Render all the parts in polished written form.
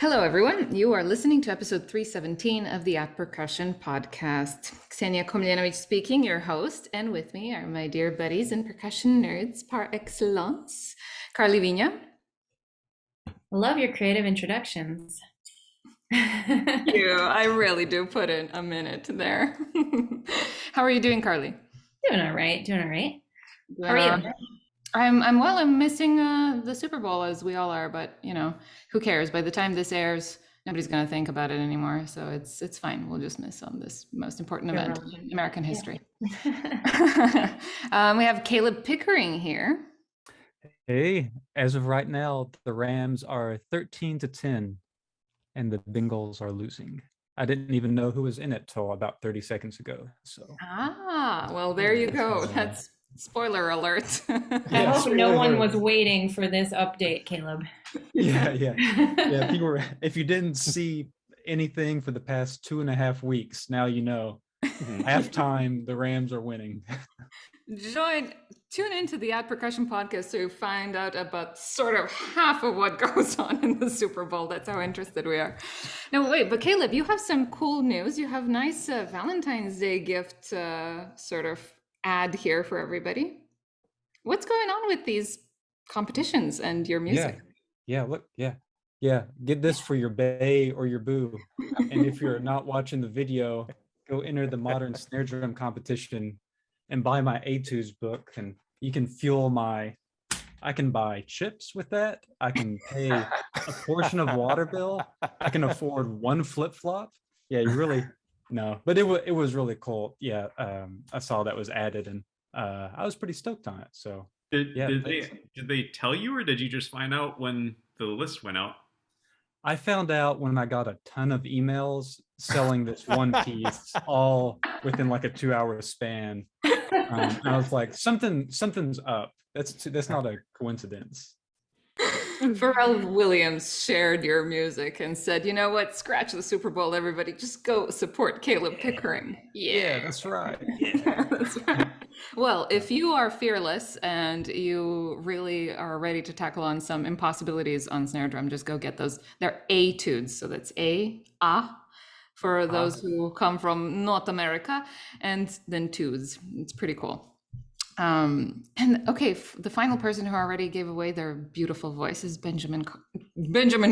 Hello, everyone. You are listening to episode 317 of the Percussion podcast. Ksenija Komljenović speaking, your host, and with me are my dear buddies and percussion nerds par excellence, Karli Viña. I love your creative introductions. Thank you. I really do put in a minute there. How are you doing, Karli? Doing all right. How are you? I'm well. I'm missing the Super Bowl, as we all are, but you know, who cares? By the time this airs, nobody's going to think about it anymore, so it's fine. We'll just miss on this most important event in American history. Yeah. We have Caleb Pickering here. Hey, as of right now, the Rams are 13-10, and the Bengals are losing. I didn't even know who was in it till about 30 seconds ago. So. Well, there you go. That's spoiler alert. I hope no one was waiting for this update, Caleb. Yeah. If you didn't see anything for the past 2.5 weeks, now you know. Halftime, the Rams are winning. Tune into the Percussion podcast to find out about sort of half of what goes on in the Super Bowl. That's how interested we are. No, wait, but Caleb, you have some cool news. You have nice Valentine's Day gift sort of ad here for everybody. What's going on with these competitions and your music? Yeah. Get this for your bae or your boo. And if you're not watching the video, go enter the modern snare drum competition and buy my Etudes book, and you can fuel I can buy chips with that. I can pay a portion of water bill. I can afford one flip-flop. Yeah, you really no, but it was really cool. Yeah, I saw that was added, and I was pretty stoked on it. So did they tell you, or did you just find out when the list went out? I found out when I got a ton of emails selling this one piece, all within like a 2-hour span. I was like, something's up. That's not a coincidence. Pharrell Williams shared your music and said, you know what, scratch the Super Bowl, everybody, just go support Caleb Pickering. Yeah, that's right. That's right. Well, if you are fearless and you really are ready to tackle on some impossibilities on snare drum, just go get those. They're Etudes, so that's for those who come from North America, and then tudes. It's pretty cool. And okay, the final person who already gave away their beautiful voice is Benjamin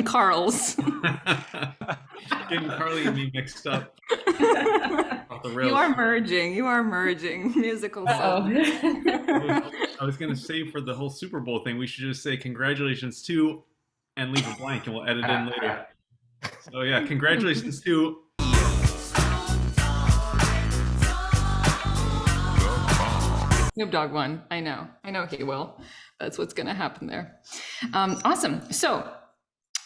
Carls. Getting Karli and me mixed up. You are merging musical stuff. I was gonna say, for the whole Super Bowl thing, we should just say congratulations to, and leave a blank, and we'll edit in later. So yeah, congratulations to Snoop Dogg won. I know he will. That's what's going to happen there. Awesome. So,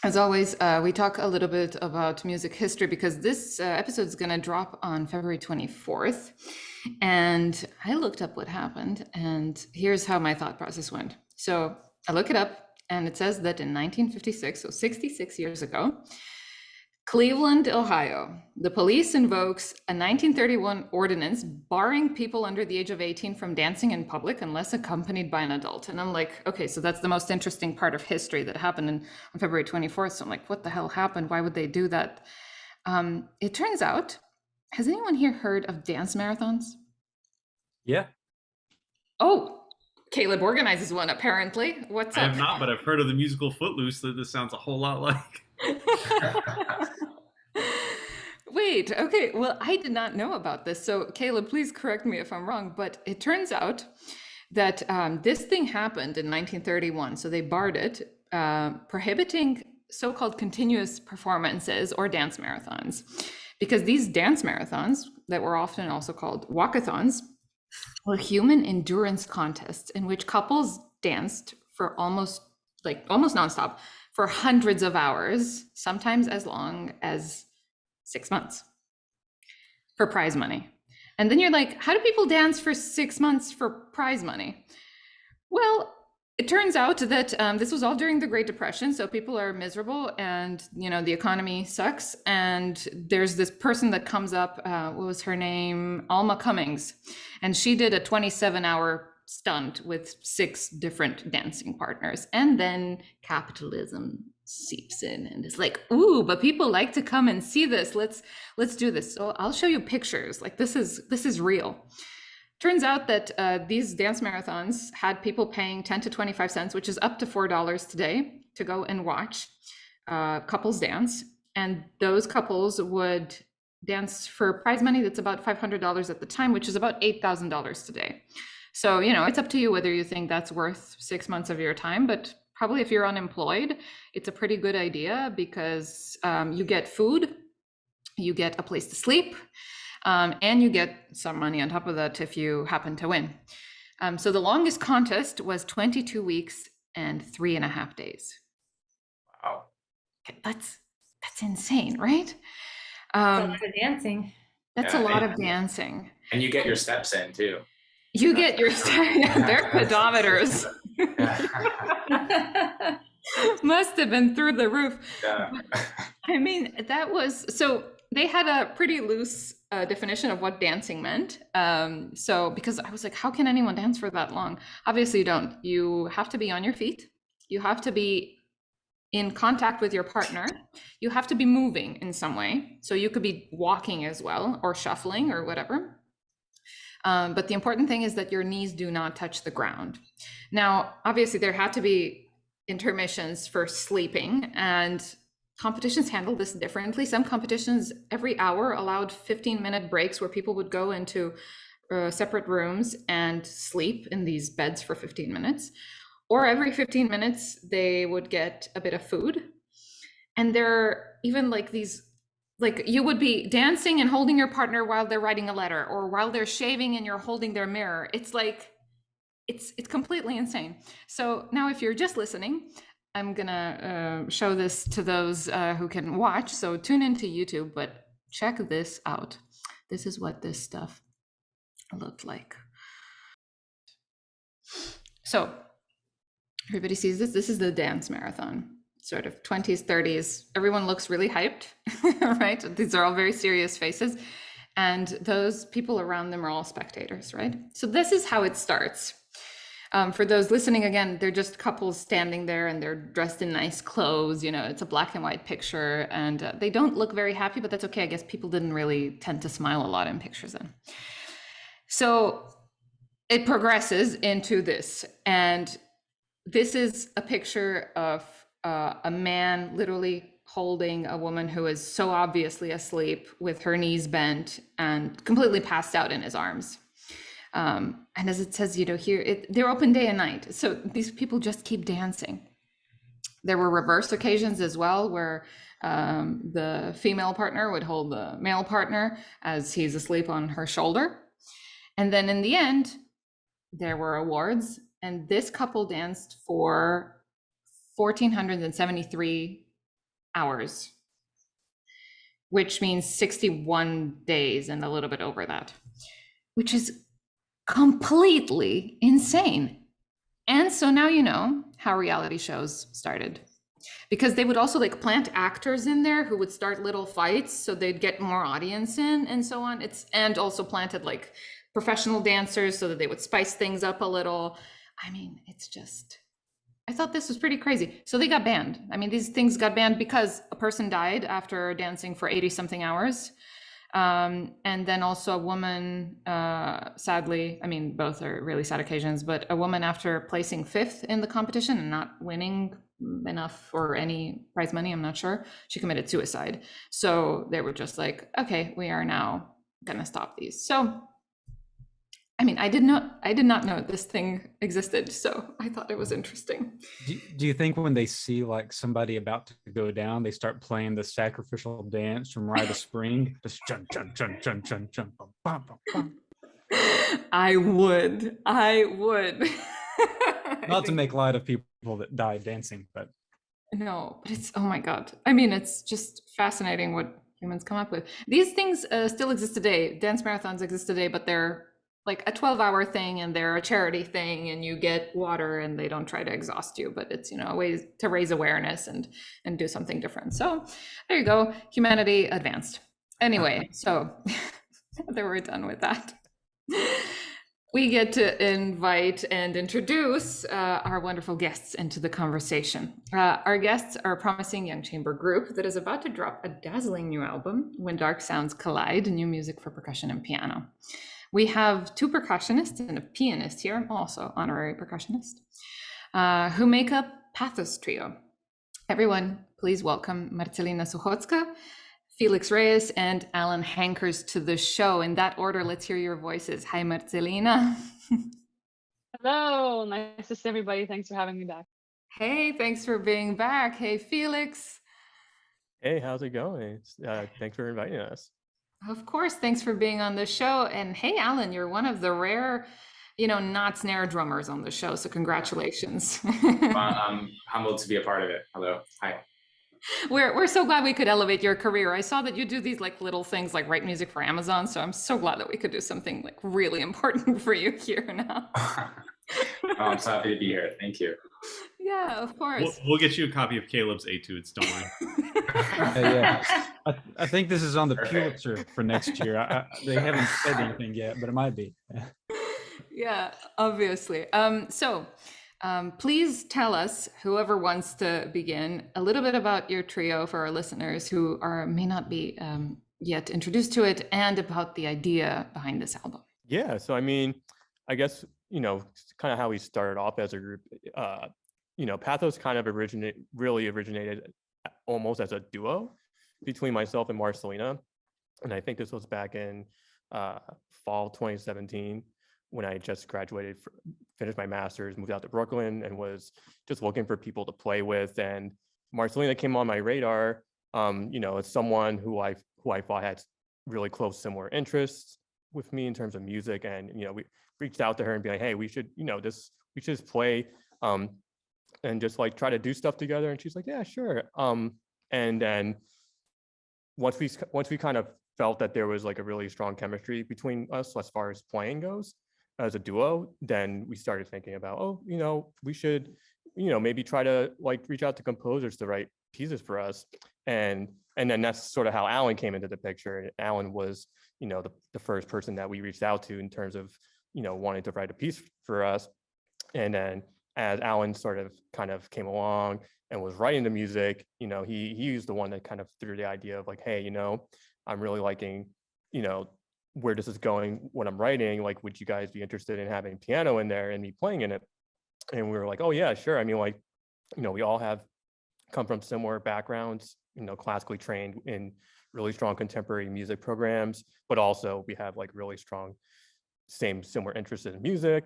as always, we talk a little bit about music history because this episode is going to drop on February 24th. And I looked up what happened, and here's how my thought process went. So I look it up, and it says that in 1956, so 66 years ago, Cleveland, Ohio, the police invokes a 1931 ordinance barring people under the age of 18 from dancing in public unless accompanied by an adult. And I'm like, okay, so that's the most interesting part of history that happened on February 24th. So I'm like, what the hell happened? Why would they do that? It turns out, has anyone here heard of dance marathons? Yeah. Oh, Caleb organizes one, apparently. What's up? I have not, but I've heard of the musical Footloose that this sounds a whole lot like. Wait, okay, well, I did not know about this. So Caleb, please correct me if I'm wrong, but it turns out that this thing happened in 1931. So they barred it, prohibiting so-called continuous performances or dance marathons, because these dance marathons that were often also called walkathons were human endurance contests in which couples danced for almost nonstop for hundreds of hours, sometimes as long as 6 months, for prize money. And then you're like, how do people dance for 6 months for prize money? Well, It turns out that this was all during the Great Depression, so people are miserable, and the economy sucks. And there's this person that comes up. What was her name? Alma Cummings, and she did a 27-hour stunt with 6 different dancing partners. And then capitalism seeps in and is like, ooh, but people like to come and see this. Let's do this. So I'll show you pictures. Like this is real. Turns out that these dance marathons had people paying 10 to 25 cents, which is up to $4 today, to go and watch couples dance. And those couples would dance for prize money that's about $500 at the time, which is about $8,000 today. So, it's up to you whether you think that's worth 6 months of your time, but probably if you're unemployed, it's a pretty good idea because you get food, you get a place to sleep, and you get some money on top of that if you happen to win. So the longest contest was 22 weeks and 3.5 days. Wow. That's insane, right? That's a lot of dancing. That's a lot of dancing. And you get your steps in too. You get your their pedometers must have been through the roof. Yeah. I mean, that was so. They had a pretty loose definition of what dancing meant. So because I was like, how can anyone dance for that long? Obviously you don't. You have to be on your feet. You have to be in contact with your partner. You have to be moving in some way. So you could be walking as well, or shuffling or whatever. But the important thing is that your knees do not touch the ground. Now, obviously there had to be intermissions for sleeping, and competitions handle this differently. Some competitions every hour allowed 15-minute breaks where people would go into separate rooms and sleep in these beds for 15 minutes. Or every 15 minutes, they would get a bit of food. And there are even like these, like you would be dancing and holding your partner while they're writing a letter, or while they're shaving and you're holding their mirror. It's like, it's completely insane. So now if you're just listening, I'm gonna show this to those who can watch. So tune into YouTube, but check this out. This is what this stuff looked like. So everybody sees this. This is the dance marathon, sort of 20s, 30s. Everyone looks really hyped, right? These are all very serious faces. And those people around them are all spectators, right? So this is how it starts. For those listening, again, they're just couples standing there and they're dressed in nice clothes. It's a black and white picture, and they don't look very happy, but that's okay. I guess people didn't really tend to smile a lot in pictures then. So it progresses into this, and this is a picture of a man literally holding a woman who is so obviously asleep with her knees bent and completely passed out in his arms. And as it says, here, they're open day and night. So these people just keep dancing. There were reverse occasions as well, where the female partner would hold the male partner as he's asleep on her shoulder. And then in the end, there were awards. And this couple danced for 1,473 hours, which means 61 days and a little bit over that, which is completely insane. And so now you know how reality shows started, because they would also like plant actors in there who would start little fights so they'd get more audience in and so on. And also planted like professional dancers so that they would spice things up a little. I mean, it's just, I thought this was pretty crazy. So they got banned. I mean, these things got banned because a person died after dancing for 80 something hours. And then also a woman, sadly, I mean, both are really sad occasions, but a woman after placing 5th in the competition and not winning enough for any prize money, I'm not sure, she committed suicide. So they were just like, okay, we are now gonna stop these. So, I mean, I did not know this thing existed, so I thought it was interesting. Do you think when they see like somebody about to go down, they start playing the sacrificial dance from Rite of Spring? Just chun chun chun chun chun chun bum, bum, bum, bum. I would. Not to make light of people that die dancing, but no, but it's, oh my God. I mean, it's just fascinating what humans come up with. These things still exist today. Dance marathons exist today, but they're like a 12-hour thing and they're a charity thing and you get water and they don't try to exhaust you, but it's, a way to raise awareness and do something different. So there you go, humanity advanced. Anyway, so that we're done with that. We get to invite and introduce our wonderful guests into the conversation. Our guests are a promising young chamber group that is about to drop a dazzling new album, When Dark Sounds Collide, new music for percussion and piano. We have 2 percussionists and a pianist here, also honorary percussionist, who make up Pathos trio. Everyone, please welcome Marcelina Suchocka, Felix Reyes, and Alan Hankers to the show. In that order, let's hear your voices. Hi, Marcelina. Hello, nice to see everybody. Thanks for having me back. Hey, thanks for being back. Hey, Felix. Hey, how's it going? Thanks for inviting us. Of course, thanks for being on the show. And hey, Alan, you're one of the rare, not snare drummers on the show. So congratulations. I'm humbled to be a part of it. Hello. Hi. We're so glad we could elevate your career. I saw that you do these like little things like write music for Amazon. So I'm so glad that we could do something like really important for you here now. I'm so happy to be here. Thank you. Yeah, of course. We'll get you a copy of Caleb's etudes. Don't worry. Yeah. I think this is on the Pulitzer for next year. They haven't said anything yet, but it might be. Yeah, obviously. Please tell us, whoever wants to begin, a little bit about your trio for our listeners who may not be yet introduced to it, and about the idea behind this album. Yeah, so I mean, I guess, kind of how we started off as a group. Pathos kind of really originated almost as a duo between myself and Marcelina. And I think this was back in fall 2017 when I just graduated, finished my master's, moved out to Brooklyn, and was just looking for people to play with. And Marcelina came on my radar, as someone who I thought had really close similar interests with me in terms of music. And, we reached out to her and be like, hey, we should just play and just like try to do stuff together. And she's like, yeah, sure. And then once we kind of felt that there was like a really strong chemistry between us as far as playing goes as a duo, then we started thinking about, we should, maybe try to like reach out to composers to write pieces for us. And then that's sort of how Alan came into the picture. And Alan was, the first person that we reached out to in terms of, wanting to write a piece for us. And then as Alan kind of came along and was writing the music, he was the one that kind of threw the idea of like, hey, I'm really liking, where this is going when I'm writing. Like, would you guys be interested in having piano in there and me playing in it? And we were like, oh yeah, sure. I mean, like, we all have come from similar backgrounds, classically trained in really strong contemporary music programs, but also we have like really strong similar interests in music.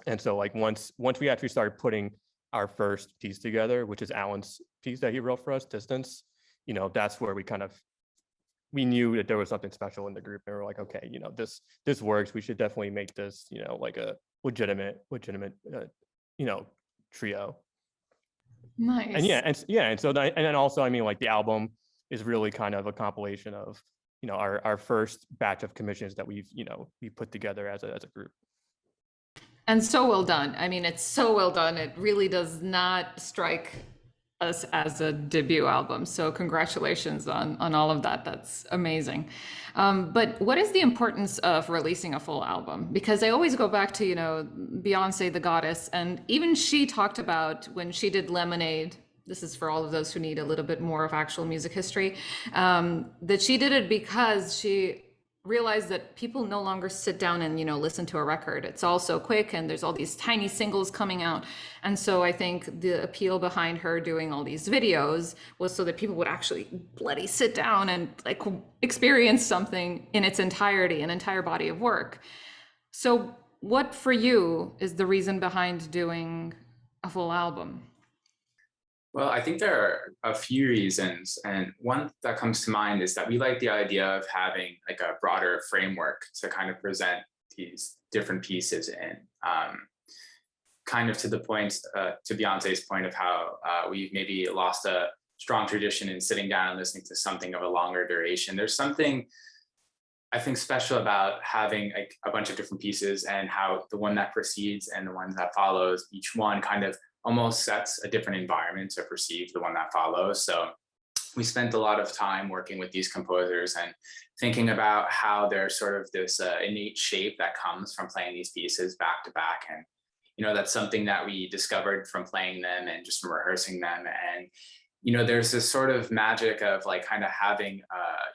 And so like once we actually started putting our first piece together, which is Alan's piece that he wrote for us, Distance, that's where we knew that there was something special in the group. And we're like, okay, this works. We should definitely make this, like a legitimate, trio. Nice. And so then also, I mean, like the album is really kind of a compilation of, our first batch of commissions that we put together as a group. And so well done. I mean, it's so well done. It really does not strike us as a debut album. So congratulations on all of that. That's amazing. But what is the importance of releasing a full album? Because I always go back to, Beyonce, the goddess, and even she talked about when she did Lemonade, this is for all of those who need a little bit more of actual music history, that she did it because she realized that people no longer sit down and listen to a record. It's all so quick and there's all these tiny singles coming out. And so I think the appeal behind her doing all these videos was so that people would actually bloody sit down and like experience something in its entirety, an entire body of work. So what for you is the reason behind doing a full album? Well, I think there are a few reasons. And one that comes to mind is that we like the idea of having like a broader framework to kind of present these different pieces in. Kind of to the point, to Beyonce's point of how we've maybe lost a strong tradition in sitting down and listening to something of a longer duration. There's something I think special about having like a bunch of different pieces, and how the one that precedes and the one that follows, each one kind of almost sets a different environment to perceive the one that follows. So we spent a lot of time working with these composers and thinking about how there's sort of this innate shape that comes from playing these pieces back to back. And, that's something that we discovered from playing them and just from rehearsing them. And, there's this sort of magic of like kind of having,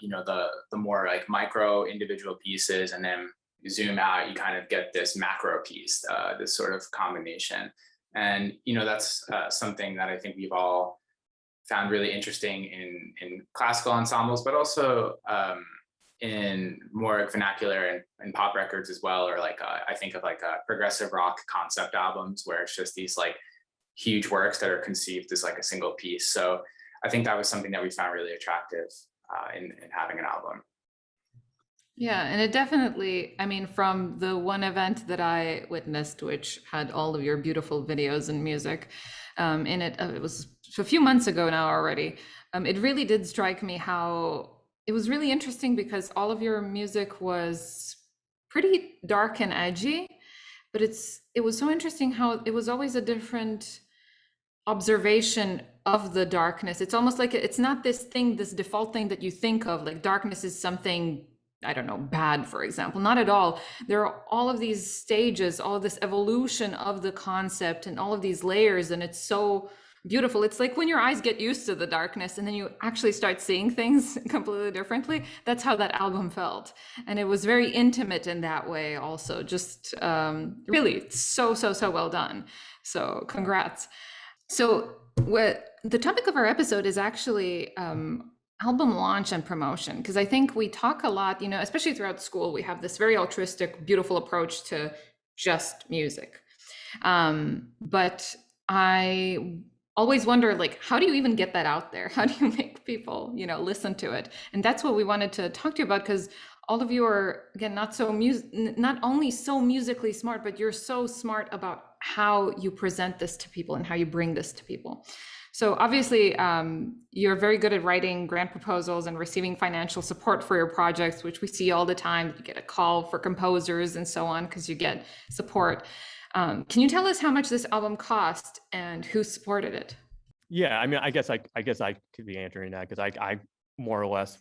the more like micro individual pieces, and then you zoom out, you kind of get this macro piece, this sort of combination. And, that's something that I think we've all found really interesting in classical ensembles, but also in more vernacular and pop records as well, or like I think of like progressive rock concept albums where it's just these like huge works that are conceived as like a single piece. So I think that was something that we found really attractive in having an album. Yeah, and it definitely, I mean, from the one event that I witnessed, which had all of your beautiful videos and music in it, it was a few months ago now already. It really did strike me how it was really interesting, because all of your music was pretty dark and edgy, but it was so interesting how it was always a different observation of the darkness. It's almost like it's not this default thing that you think of, like darkness is something, I don't know, bad, for example. Not at all. There are all of these stages, all of this evolution of the concept and all of these layers, and it's so beautiful. It's like when your eyes get used to the darkness and then you actually start seeing things completely differently. That's how that album felt. And it was very intimate in that way also. Just really so well done. So congrats. So the topic of our episode is actually album launch and promotion, because I think we talk a lot, especially throughout school, we have this very altruistic, beautiful approach to just music. But I always wonder, like, how do you even get that out there? How do you make people, listen to it? And that's what we wanted to talk to you about, because all of you are, again, not only so musically smart, but you're so smart about how you present this to people and how you bring this to people. So obviously, you're very good at writing grant proposals and receiving financial support for your projects, which we see all the time. You get a call for composers and so on because you get support. Can you tell us how much this album cost and who supported it? Yeah, I mean, I guess I could be answering that, because I more or less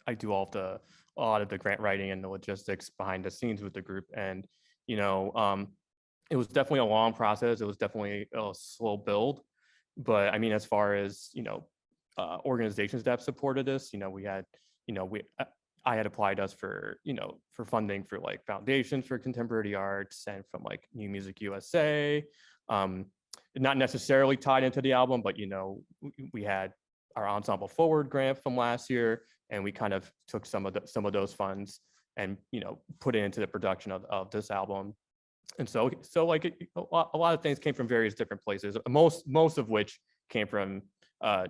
I do a lot of the grant writing and the logistics behind the scenes with the group. And it was definitely a long process. It was definitely a slow build. But I mean, as far as organizations that have supported us, I had applied us for funding for like foundations for contemporary arts and from like New Music USA. Not necessarily tied into the album, but we had our Ensemble Forward grant from last year, and we kind of took some of those funds and put it into the production of this album. And so like a lot of things came from various different places, most of which came from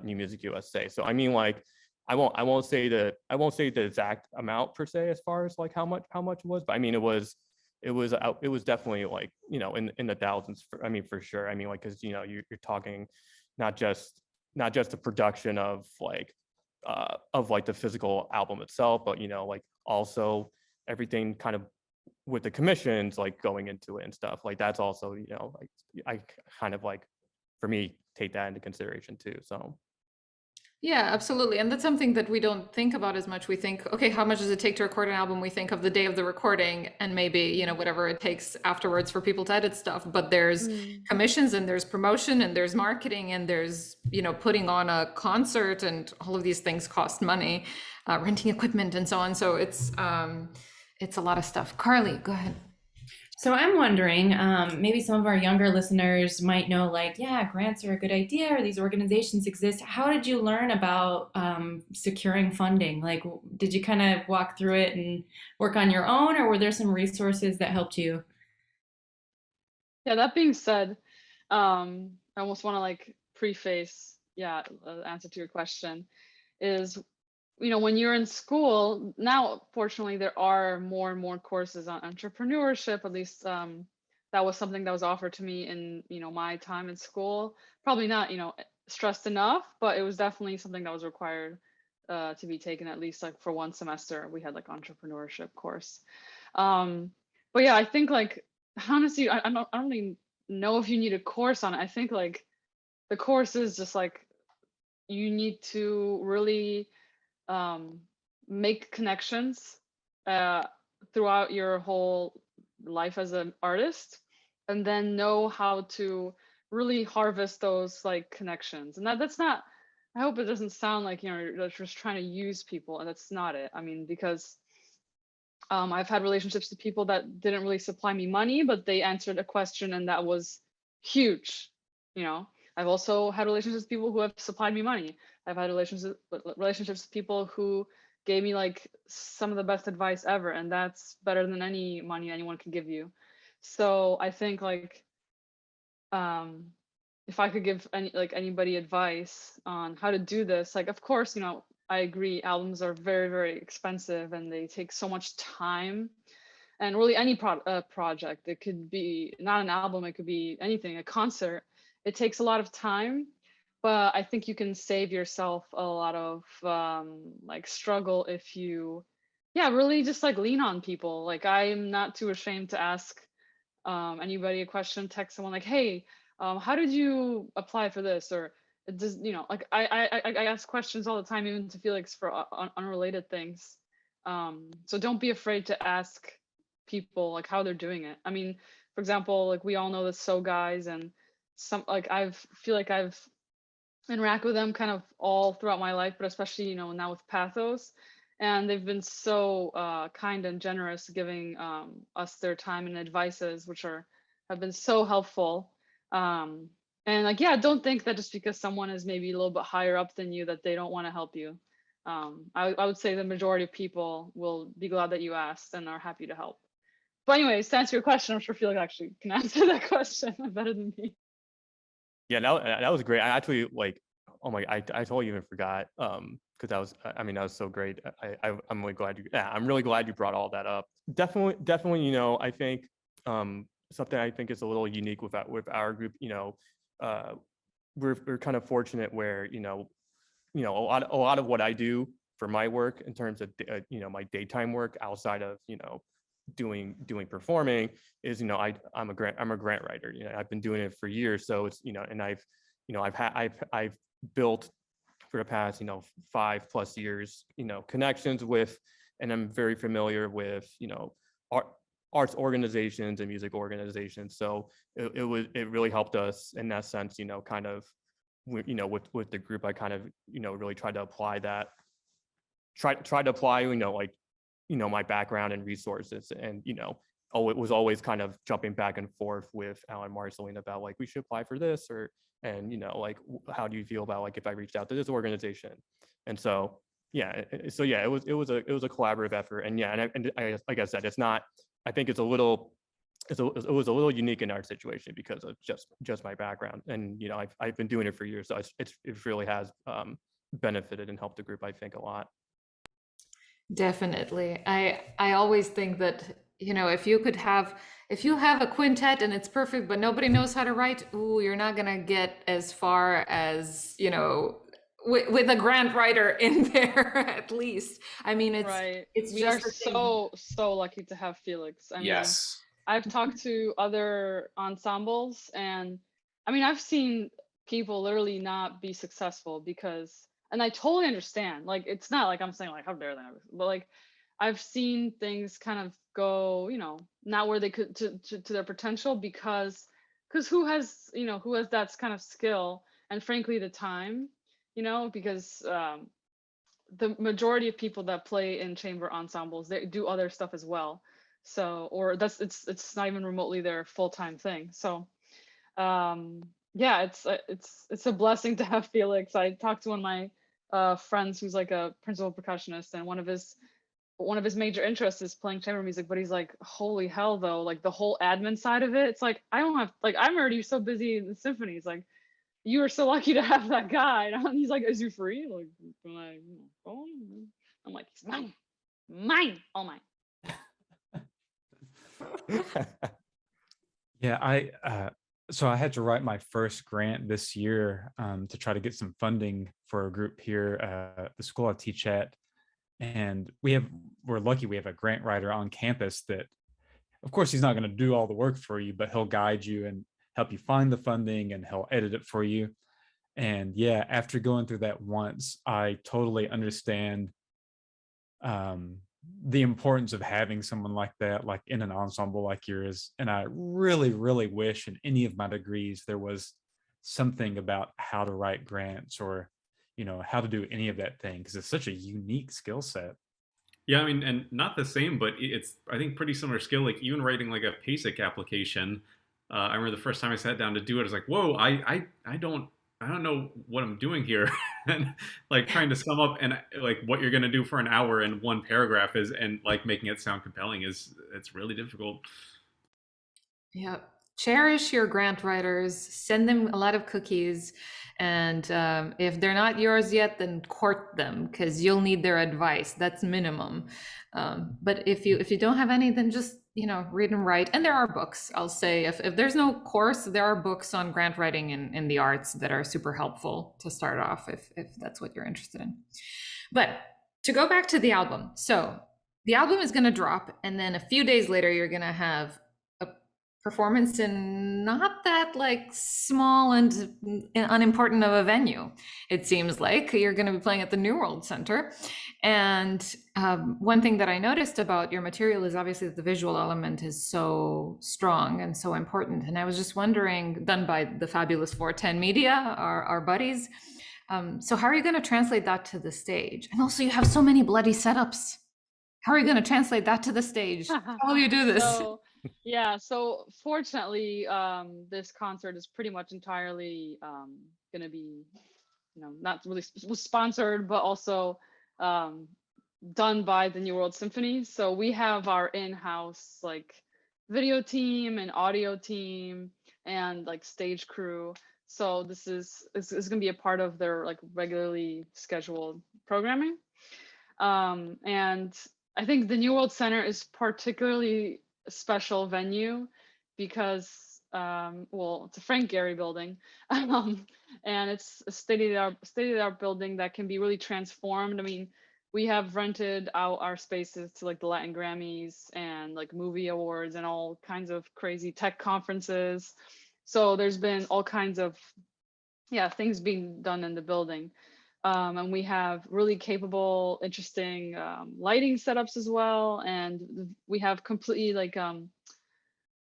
New Music USA. So I mean, like, I won't say the exact amount per se as far as like how much it was, but I mean it was definitely like in the thousands. For sure. I mean, like, because you're talking not just the production of the physical album itself, but like also everything kind of with the commissions like going into it and stuff like that's also like I kind of like, for me, take that into consideration too. So yeah, absolutely. And that's something that we don't think about as much. We think, okay, how much does it take to record an album? We think of the day of the recording and maybe whatever it takes afterwards for people to edit stuff, but there's commissions and there's promotion and there's marketing and there's putting on a concert, and all of these things cost money, renting equipment and so on. So it's a lot of stuff. Karli, go ahead. So I'm wondering, maybe some of our younger listeners might know, like, yeah, grants are a good idea, or these organizations exist. How did you learn about securing funding? Like, did you kind of walk through it and work on your own, or were there some resources that helped you? Yeah, that being said, I almost want to like preface, the answer to your question is, when you're in school now, fortunately, there are more and more courses on entrepreneurship. At least that was something that was offered to me in my time in school. Probably not stressed enough, but it was definitely something that was required to be taken, at least like for one semester. We had like entrepreneurship course. But yeah, I think like honestly, I don't even know if you need a course on it. I think like the course is just like you need to really make connections throughout your whole life as an artist, and then know how to really harvest those like connections. And that's not, I hope it doesn't sound like, you know, you're just trying to use people, and that's not it. I mean, because I've had relationships with people that didn't really supply me money, but they answered a question and that was huge. You know, I've also had relationships with people who have supplied me money. I've had relationships with people who gave me like some of the best advice ever, and that's better than any money anyone can give you. So I think like if I could give anybody advice on how to do this, like of course, you know, I agree, albums are very, very expensive and they take so much time. And really any project, it could be not an album, it could be anything, a concert. It takes a lot of time, but I think you can save yourself a lot of like struggle if you, yeah, really just like lean on people. Like I'm not too ashamed to ask anybody a question, text someone like, hey, how did you apply for this? Or it does, you know, like I ask questions all the time, even to Felix for unrelated things. So don't be afraid to ask people like how they're doing it. I mean, for example, like we all know the So guys, and some like feel like I've interact with them kind of all throughout my life, but especially, you know, now with Pathos. And they've been so kind and generous, giving us their time and advices, which have been so helpful. And like, yeah, don't think that just because someone is maybe a little bit higher up than you that they don't want to help you. I would say the majority of people will be glad that you asked and are happy to help. But anyways, to answer your question, I'm sure Felix actually can answer that question better than me. Yeah, that was great. I actually like, oh my, I totally even forgot. Because that was, I mean, that was so great. I'm really glad I'm really glad you brought all that up. Definitely, you know, I think something I think is a little unique with our group, you know, we're kind of fortunate where, you know, a lot of what I do for my work in terms of you know, my daytime work outside of, you know, doing performing is, you know, I'm a grant writer. You know, I've been doing it for years, so it's, you know, and I've built for the past, you know, 5+ years, you know, connections with, and I'm very familiar with, you know, arts organizations and music organizations. So it really helped us in that sense, you know, kind of, you know, with the group. I kind of, you know, really tried to apply that, try to apply, you know, like, you know, my background and resources, and, you know, it was always kind of jumping back and forth with Alan Marceline about like, we should apply for this, or, and, you know, like, how do you feel about like if I reached out to this organization? And so yeah, it was a collaborative effort. And yeah, and I like I said, it's not, I think it was a little unique in our situation because of just my background. And, you know, I've been doing it for years, so it really has benefited and helped the group, I think, a lot. Definitely. I always think that, you know, if you have a quintet and it's perfect, but nobody knows how to write, ooh, you're not gonna get as far as, you know, with a grant writer in there at least. I mean, Right. it's We are just a thing. so lucky to have Felix. I mean, Yes. I've talked to other ensembles, and I mean, I've seen people literally not be successful because, and I totally understand. Like, it's not like I'm saying like how dare they, but like I've seen things kind of go, you know, not where they could to their potential because who has, you know, who has that kind of skill and frankly the time, you know, because the majority of people that play in chamber ensembles, they do other stuff as well. So, or it's not even remotely their full-time thing. So yeah, it's a blessing to have Felix. I talked to one of my friends who's like a principal percussionist, and one of his major interests is playing chamber music, but he's like, holy hell though, like the whole admin side of it, it's like I don't have, like, I'm already so busy in the symphonies, like you are so lucky to have that guy. And he's like, is he free? Like, can I, you know, call him? I'm like, he's mine, all mine. Yeah, So I had to write my first grant this year to try to get some funding for a group here at the school I teach at. And we're lucky we have a grant writer on campus that, of course, he's not going to do all the work for you, but he'll guide you and help you find the funding, and he'll edit it for you. And yeah, after going through that once, I totally understand the importance of having someone like that, like in an ensemble like yours. And I really, really wish in any of my degrees there was something about how to write grants, or, how to do any of that thing, because it's such a unique skill set. Yeah, I mean, and not the same, but it's, I think, pretty similar skill. Like even writing like a PASIC application. I remember the first time I sat down to do it, I was like, "Whoa, I don't know what I'm doing here," and like trying to sum up and like what you're gonna do for an hour in one paragraph is, and like making it sound compelling is, it's really difficult. Yeah. Cherish your grant writers, send them a lot of cookies. And if they're not yours yet, then court them, because you'll need their advice. That's minimum. But if you don't have any, then just, read and write. And there are books. I'll say if there's no course, there are books on grant writing in the arts that are super helpful to start off if that's what you're interested in. But to go back to the album. So the album is going to drop, and then a few days later, you're going to have performance in not that like small and unimportant of a venue. It seems like you're going to be playing at the New World Center. And one thing that I noticed about your material is obviously that the visual element is so strong and so important. And I was just wondering, done by the fabulous 410 Media, our buddies. So how are you going to translate that to the stage? And also you have so many bloody setups. How are you going to translate that to the stage? How will you do this? So fortunately, this concert is pretty much entirely going to be, not really sponsored, but also done by the New World Symphony. So we have our in-house like video team and audio team and like stage crew. So this is going to be a part of their like regularly scheduled programming. And I think the New World Center is particularly a special venue because, it's a Frank Gehry building, and it's a state-of-the-art building that can be really transformed. I mean, we have rented out our spaces to like the Latin Grammys and like movie awards and all kinds of crazy tech conferences. So there's been all kinds of things being done in the building. And we have really capable, interesting lighting setups as well. And we have completely like,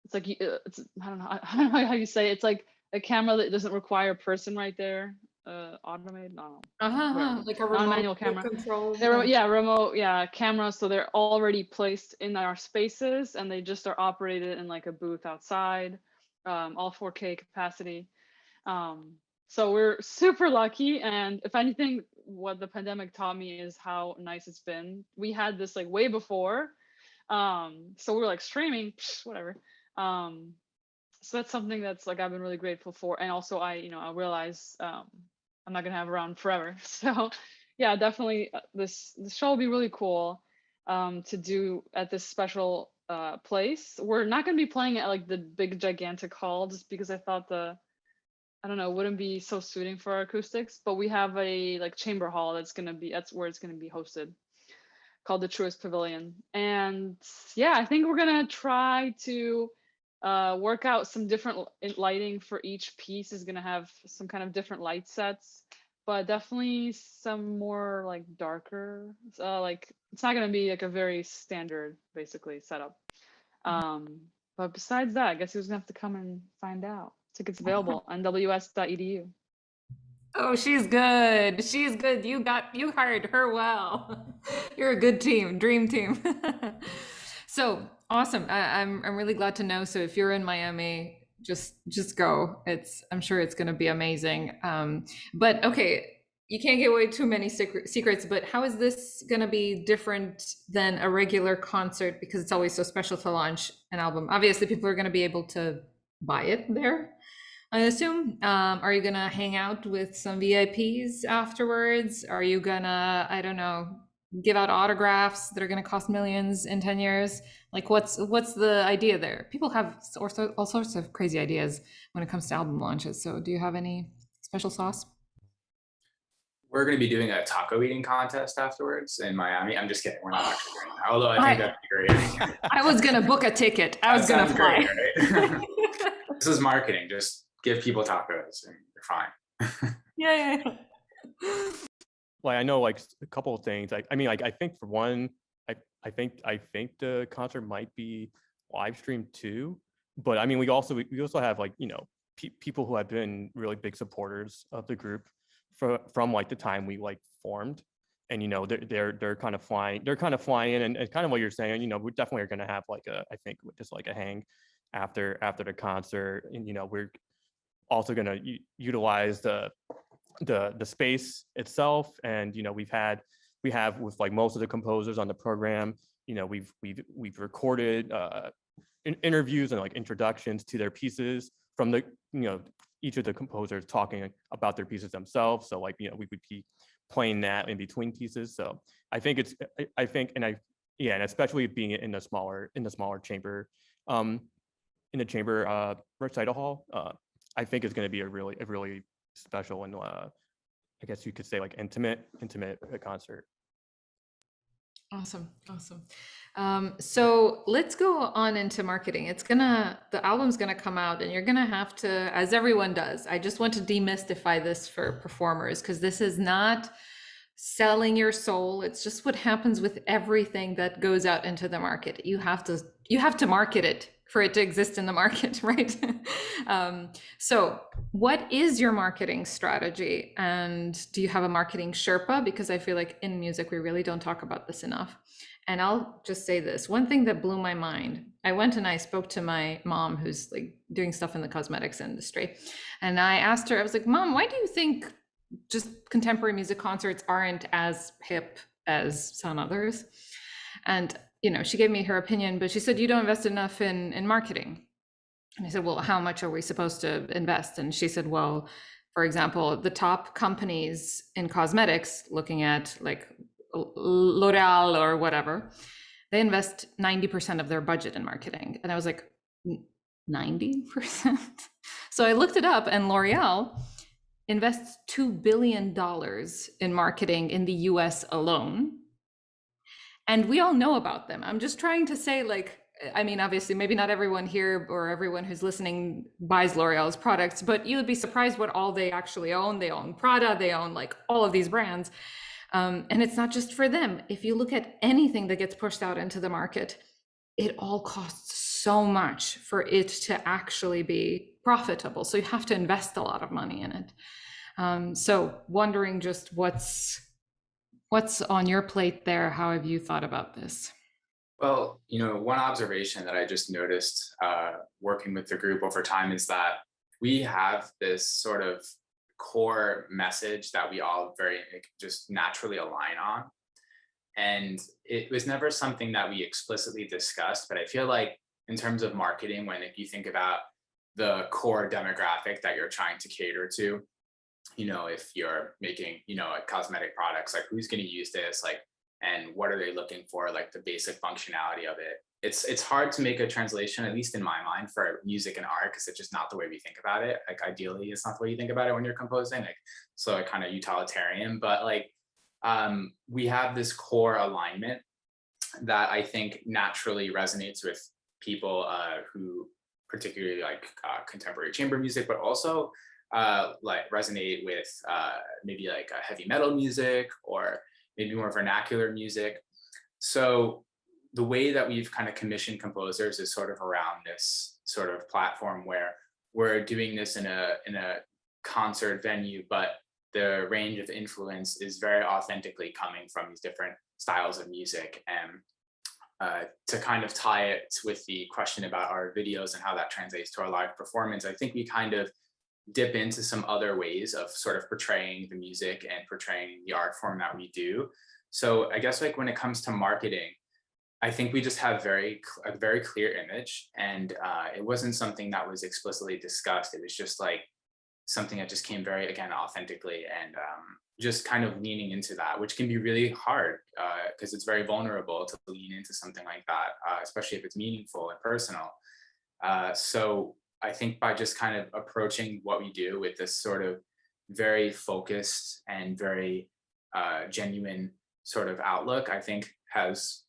it's like, I don't know how you say it. It's like a camera that doesn't require a person right there. Automated, I don't know. Like a remote manual camera control. Remote cameras. So they're already placed in our spaces, and they just are operated in like a booth outside, all 4K capacity. So we're super lucky. And if anything, what the pandemic taught me is how nice it's been. We had this like way before. So we were like streaming, whatever. So that's something that's like, I've been really grateful for. And also I realize I'm not gonna have around forever. So yeah, definitely this show will be really cool to do at this special place. We're not gonna be playing at like the big gigantic hall just because I thought wouldn't be so suiting for our acoustics, but we have a like chamber hall that's where it's gonna be hosted, called the Truist Pavilion. And yeah, I think we're gonna try to work out some different lighting for each piece. Is gonna have some kind of different light sets, but definitely some more like darker, like it's not gonna be like a very standard basically setup. But besides that, I guess you're just gonna have to come and find out. Tickets available on ws.edu. Oh, she's good. She's good. You hired her well. You're a good team, dream team. So awesome. I'm really glad to know. So if you're in Miami, just go. I'm sure it's going to be amazing. But okay, you can't give away too many secrets. But how is this going to be different than a regular concert? Because it's always so special to launch an album. Obviously, people are going to be able to buy it there, I assume. Are you gonna hang out with some VIPs afterwards? Are you gonna, I don't know, give out autographs that are going to cost millions in 10 years? Like, what's the idea there? People have all sorts of crazy ideas when it comes to album launches. So do you have any special sauce? We're going to be doing a taco eating contest afterwards in Miami. I'm just kidding. We're not actually doing that. Although I think that'd be great. I was going to book a ticket. I was going to fly. Great, right? This is marketing. Just give people tacos and you're fine. Yeah. Like, I know like a couple of things. I mean, like, I think for one, I think the concert might be live streamed too. But I mean, we also have like, you know, people who have been really big supporters of the group from like the time we like formed, and you know, they're kind of flying in, and kind of what you're saying, you know, we definitely are going to have like I think just like a hang after the concert, and you know, we're also going to utilize the space itself, and you know, we have with like most of the composers on the program, you know, we've recorded interviews and like introductions to their pieces from the, you know, each of the composers talking about their pieces themselves. So like, you know, we would be playing that in between pieces. So I think and especially being in the smaller chamber, in the chamber recital hall, I think is going to be a really special and I guess you could say like intimate concert. Awesome. So let's go on into marketing. The album's gonna come out, and you're gonna have to, as everyone does, I just want to demystify this for performers, because this is not selling your soul. It's just what happens with everything that goes out into the market. You have to market it for it to exist in the market, right? So what is your marketing strategy? And do you have a marketing Sherpa? Because I feel like in music, we really don't talk about this enough. And I'll just say this, one thing that blew my mind, I went and I spoke to my mom, who's like doing stuff in the cosmetics industry. And I asked her, I was like, Mom, why do you think just contemporary music concerts aren't as hip as some others? And you know, she gave me her opinion, but she said, you don't invest enough in marketing. And I said, well, how much are we supposed to invest? And she said, well, for example, the top companies in cosmetics, looking at like L'Oreal or whatever, they invest 90% of their budget in marketing. And I was like, 90%? So I looked it up, and L'Oreal invests $2 billion in marketing in the US alone. And we all know about them. I'm just trying to say, like, I mean, obviously, maybe not everyone here or everyone who's listening buys L'Oreal's products, but you would be surprised what all they actually own. They own Prada, they own like all of these brands. And it's not just for them. If you look at anything that gets pushed out into the market, it all costs so much for it to actually be profitable. So you have to invest a lot of money in it. So wondering just what's on your plate there? How have you thought about this? Well, you know, one observation that I just noticed working with the group over time is that we have this sort of core message that we all very just naturally align on. And it was never something that we explicitly discussed, but I feel like in terms of marketing, if you think about the core demographic that you're trying to cater to, you know, if you're making, you know, cosmetic products, like who's going to use this, like, and what are they looking for, like the basic functionality of it. It's hard to make a translation, at least in my mind, for music and art, because it's just not the way we think about it. Like ideally, it's not the way you think about it when you're composing. Like, so it kind of utilitarian, but like we have this core alignment that I think naturally resonates with people who particularly like contemporary chamber music, but also like resonate with maybe like heavy metal music or maybe more vernacular music. So the way that we've kind of commissioned composers is sort of around this sort of platform where we're doing this in a concert venue, but the range of influence is very authentically coming from these different styles of music. And to kind of tie it with the question about our videos and how that translates to our live performance, I think we kind of dip into some other ways of sort of portraying the music and portraying the art form that we do. So I guess like when it comes to marketing, I think we just have a very clear image, and it wasn't something that was explicitly discussed. It was just like something that just came very, again, authentically, and just kind of leaning into that, which can be really hard because it's very vulnerable to lean into something like that, especially if it's meaningful and personal. So I think by just kind of approaching what we do with this sort of very focused and very genuine sort of outlook, I think has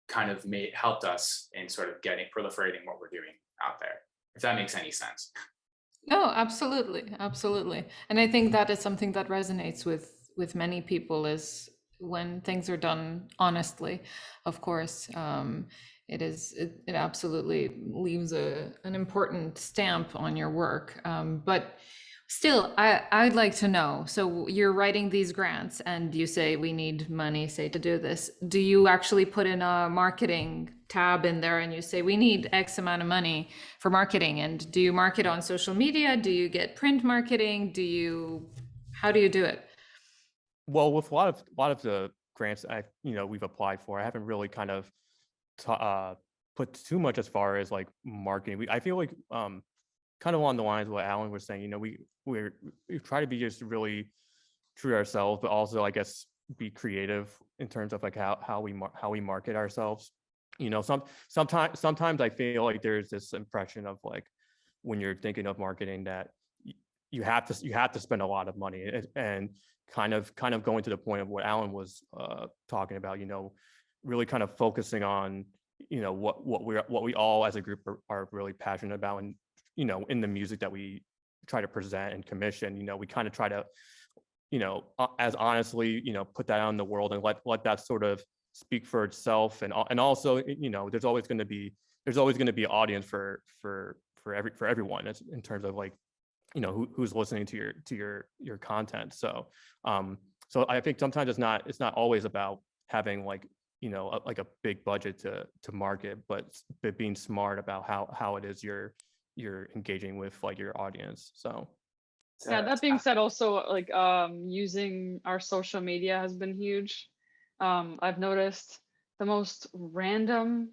kind of helped us in sort of proliferating what we're doing out there, if that makes any sense. No, absolutely, absolutely. And I think that is something that resonates with many people, is when things are done honestly. Of course, it absolutely leaves an important stamp on your work. But still, I'd like to know. So you're writing these grants, and you say we need money, say, to do this. Do you actually put in a marketing tab in there and you say we need X amount of money for marketing? And do you market on social media? Do you get print marketing? How do you do it? Well, with a lot of the grants we've applied for, I haven't really kind of put too much as far as like marketing. I feel like kind of along the lines of what Alan was saying, we try to be just really true to ourselves, but also, I guess, be creative in terms of like how we market ourselves. Sometimes I feel like there's this impression of like, when you're thinking of marketing, that you have to spend a lot of money, and kind of going to the point of what Alan was talking about, really kind of focusing on what we all as a group are really passionate about, and in the music that we try to present and commission. We kind of try to as honestly put that out in the world, and let that sort of speak for itself. And also there's always going to be an audience for everyone, in terms of like who's listening to your content. So I think sometimes it's not always about having like like a big budget to market, but being smart about how it is you're engaging with like your audience. So yeah, that being said, also like using our social media has been huge. I've noticed the most random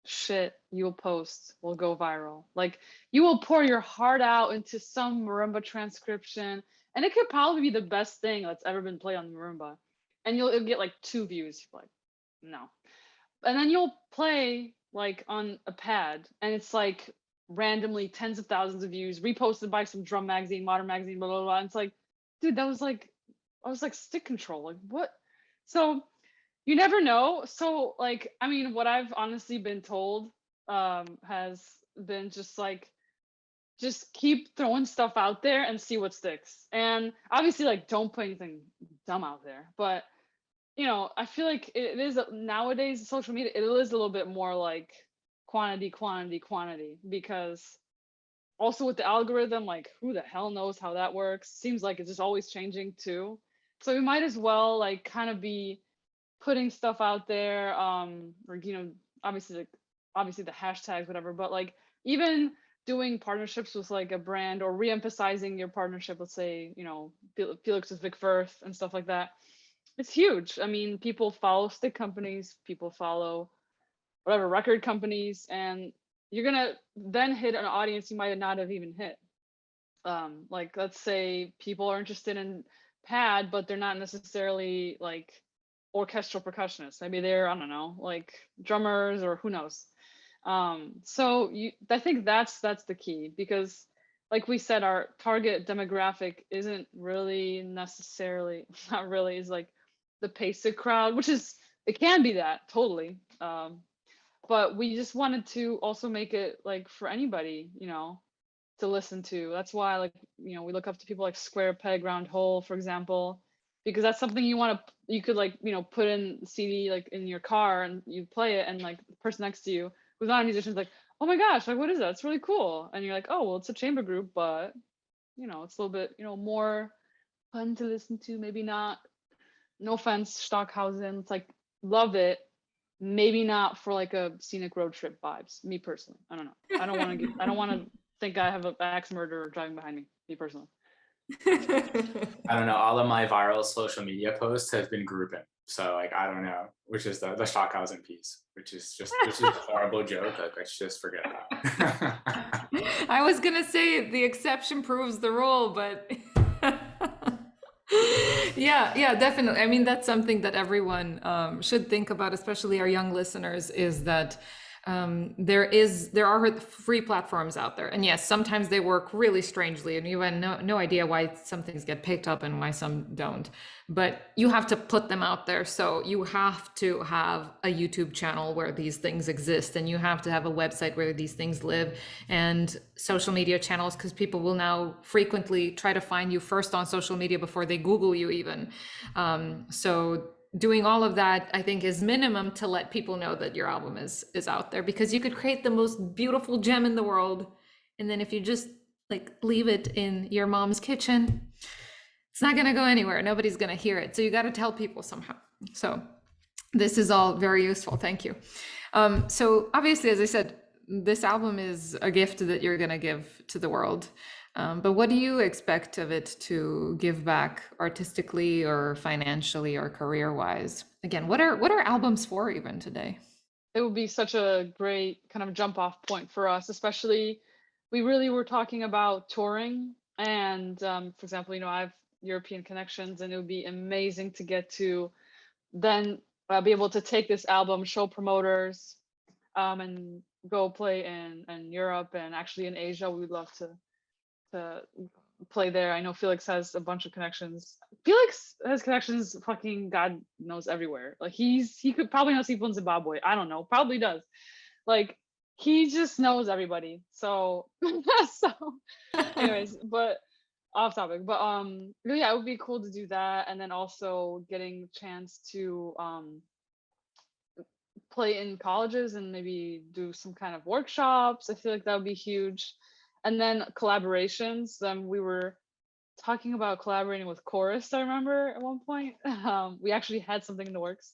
shit you'll post will go viral. Like, you will pour your heart out into some marimba transcription, and it could probably be the best thing that's ever been played on marimba, and it'll get like 2 views. You're like, no. And then you'll play like on a pad, and it's like randomly tens of thousands of views, reposted by some drum magazine, modern magazine, blah blah blah. And it's like, dude, I was like stick control. Like, what? So you never know. So like, I mean, what I've honestly been told has been just like, just keep throwing stuff out there and see what sticks. And obviously, like, don't put anything dumb out there. But I feel like it is nowadays, social media, it is a little bit more like quantity, because also with the algorithm, like, who the hell knows how that works? Seems like it's just always changing too. So we might as well like kind of be putting stuff out there, or obviously the hashtags, whatever, but like even doing partnerships with like a brand, or re-emphasizing your partnership, let's say Felix with Vic Firth and stuff like that. It's huge. I mean, people follow stick companies, people follow whatever record companies, and you're gonna then hit an audience you might not have even hit. Like, let's say people are interested in pad, but they're not necessarily like orchestral percussionists. Maybe they're, I don't know, like drummers, or who knows. So I think that's the key, because like we said, our target demographic isn't really necessarily, not really, is like the PASIC crowd, which is, it can be that totally. But we just wanted to also make it like for anybody, to listen to. That's why, like, we look up to people like Square Peg Round Hole, for example, because that's something you could like, put in the CD like in your car, and you play it, and like the person next to you who's not a musician is like, oh my gosh, like, what is that? It's really cool. And you're like, oh, well, it's a chamber group, but it's a little bit, more fun to listen to. Maybe not, no offense, Stockhausen, it's like, love it. Maybe not for like a scenic road trip vibes. Me personally, I don't know. I don't want to think I have an axe murderer driving behind me. Me personally. I don't know. All of my viral social media posts have been grouping. So like, I don't know, which is the Stockhausen piece, which is a horrible joke. Like, let's just forget that. I was gonna say the exception proves the rule, but yeah, definitely. I mean, that's something that everyone should think about, especially our young listeners, is that there are free platforms out there, and yes, sometimes they work really strangely, and you have no idea why some things get picked up and why some don't. But you have to put them out there, so you have to have a YouTube channel where these things exist, and you have to have a website where these things live, and social media channels, because people will now frequently try to find you first on social media before they Google you even. So doing all of that, I think, is minimum to let people know that your album is out there, because you could create the most beautiful gem in the world, and then if you just like leave it in your mom's kitchen, it's not going to go anywhere. Nobody's going to hear it. So you got to tell people somehow. So this is all very useful. Thank you. So obviously, as I said, this album is a gift that you're going to give to the world. But what do you expect of it to give back artistically or financially or career-wise? Again, what are albums for even today? It would be such a great kind of jump off point for us, especially we really were talking about touring. And for example, I have European connections, and it would be amazing to get to then be able to take this album, show promoters, and go play in Europe, and actually in Asia. We would love to play there. I know Felix has a bunch of connections. Felix has connections fucking God knows everywhere. Like he could probably knows people in Zimbabwe. I don't know, probably does. Like he just knows everybody. So anyways, but off topic. But yeah, it would be cool to do that, and then also getting a chance to play in colleges and maybe do some kind of workshops. I feel like that would be huge. And then collaborations. We were talking about collaborating with Chorus, I remember at one point. We actually had something in the works.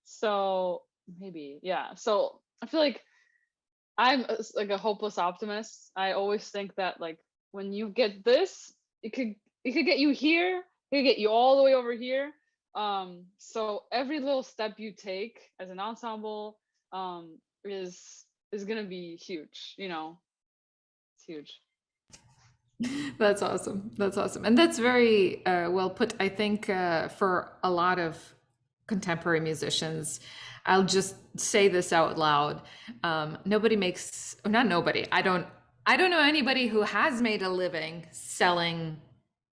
So maybe, yeah. So I feel like I'm like a hopeless optimist. I always think that like when you get this, it could get you here, it could get you all the way over here. So every little step you take as an ensemble is gonna be huge, It's huge. That's awesome. That's awesome. And that's very well put. I think for a lot of contemporary musicians, I'll just say this out loud. Nobody makes, or not nobody. I don't know anybody who has made a living selling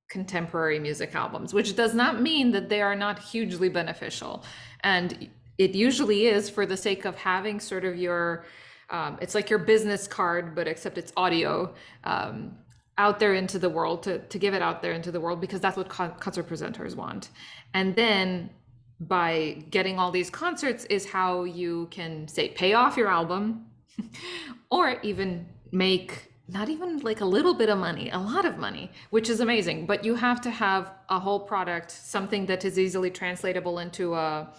contemporary music albums, which does not mean that they are not hugely beneficial. And it usually is for the sake of having sort of your, it's like your business card, but except it's audio, out there into the world, to give it out there into the world, because that's what concert presenters want. And then by getting all these concerts is how you can, say, pay off your album or even make not even like a little bit of money, a lot of money, which is amazing. But you have to have a whole product, something that is easily translatable into a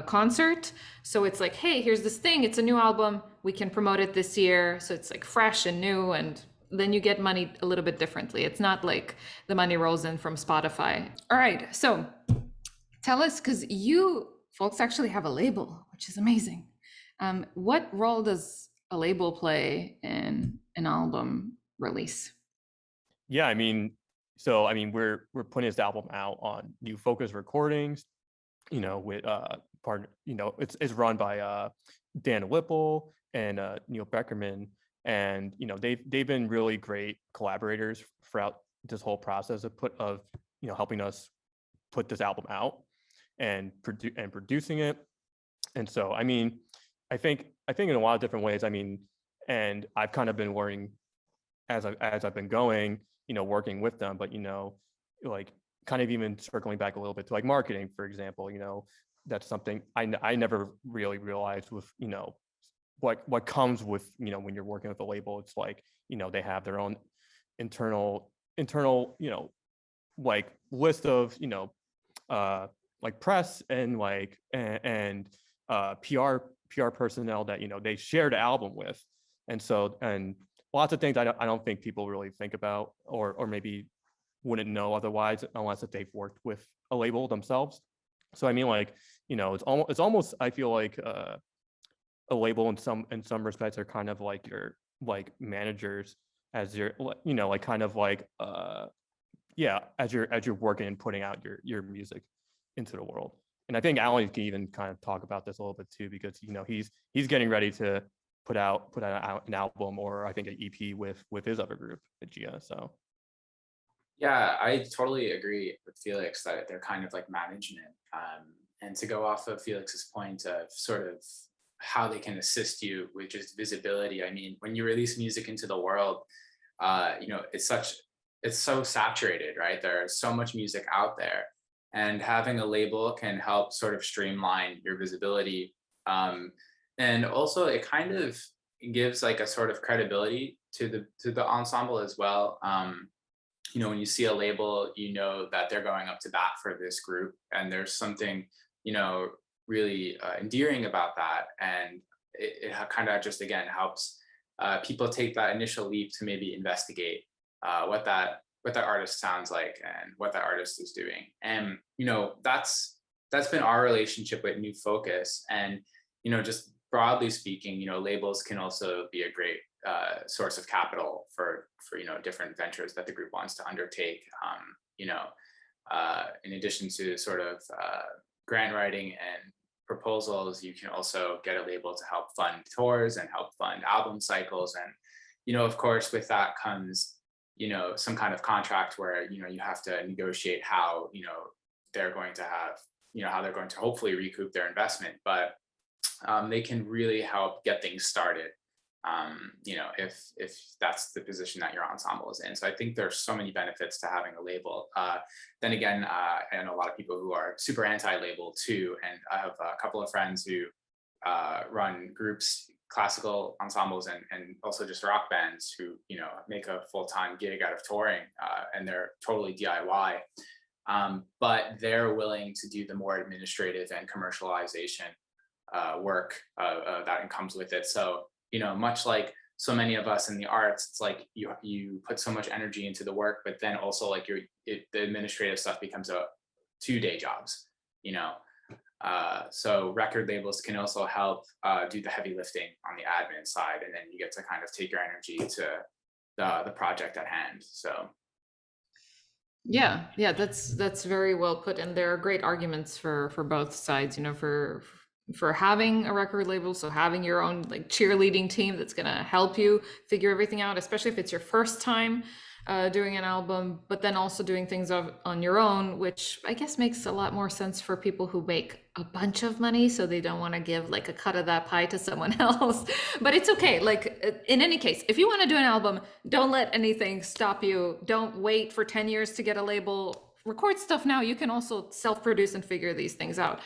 concert. So it's like, hey, here's this thing, it's a new album, we can promote it this year, so it's like fresh and new, and then you get money a little bit differently. It's not like the money rolls in from Spotify. All right, so tell us, because you folks actually have a label, which is amazing. What role does a label play in an album release? Yeah, I mean, we're putting this album out on New Focus Recordings, with it's run by Dan Whipple and Neil Beckerman, and they've been really great collaborators throughout this whole process of helping us put this album out and producing it. And so I think in a lot of different ways, and I've kind of been learning as I've been going, working with them, but like kind of even circling back a little bit to like marketing, for example, that's something I never really realized with, what comes with, when you're working with a label. It's like, they have their own internal, like list of, like press and like, and PR personnel that, they share the album with. And so, and lots of things I don't think people really think about, or maybe wouldn't know otherwise, unless if they've worked with a label themselves. So it's almost I feel like a label in some respects are kind of like your like managers as you're, you know, like kind of like, yeah, as you're working and putting out your music into the world. And I think Alan can even kind of talk about this a little bit too, because, you know, he's getting ready to put out an album, or I think an EP with his other group, Viña. So Yeah, I totally agree with Felix that they're kind of like management. And to go off of Felix's point of sort of how they can assist you with just visibility. I mean, when you release music into the world, you know, it's so saturated, right? There's so much music out there, and having a label can help sort of streamline your visibility. And also it kind of gives like a sort of credibility to the ensemble as well. You know, when you see a label, you know that they're going up to bat for this group, and there's something, you know, really endearing about that. And it kind of just, again, helps people take that initial leap to maybe investigate what that artist sounds like and what that artist is doing. And, you know, that's been our relationship with New Focus. And, you know, just broadly speaking, you know, labels can also be a great source of capital for, you know, different ventures that the group wants to undertake. You know, in addition to sort of grant writing and proposals, you can also get a label to help fund tours and help fund album cycles. And, you know, of course, with that comes, you know, some kind of contract where, you know, you have to negotiate how, you know, they're going to have, you know, how they're going to hopefully recoup their investment. But they can really help get things started, you know, if that's the position that your ensemble is in. So I think there's so many benefits to having a label. Then again, I know a lot of people who are super anti-label too, and I have a couple of friends who run groups, classical ensembles, and also just rock bands who, you know, make a full-time gig out of touring, and they're totally DIY. But they're willing to do the more administrative and commercialization work that comes with it. So, you know, much like so many of us in the arts, it's like you put so much energy into the work, but then also like the administrative stuff becomes 2-day jobs, you know. So record labels can also help do the heavy lifting on the admin side, and then you get to kind of take your energy to the project at hand. So Yeah, that's very well put, and there are great arguments for both sides, you know, for having a record label, so having your own like cheerleading team that's going to help you figure everything out, especially if it's your first time doing an album, but then also doing things on your own, which I guess makes a lot more sense for people who make a bunch of money, so they don't want to give like a cut of that pie to someone else. But it's okay. Like in any case, if you want to do an album, don't let anything stop you. Don't wait for 10 years to get a label. Record stuff now. You can also self-produce and figure these things out.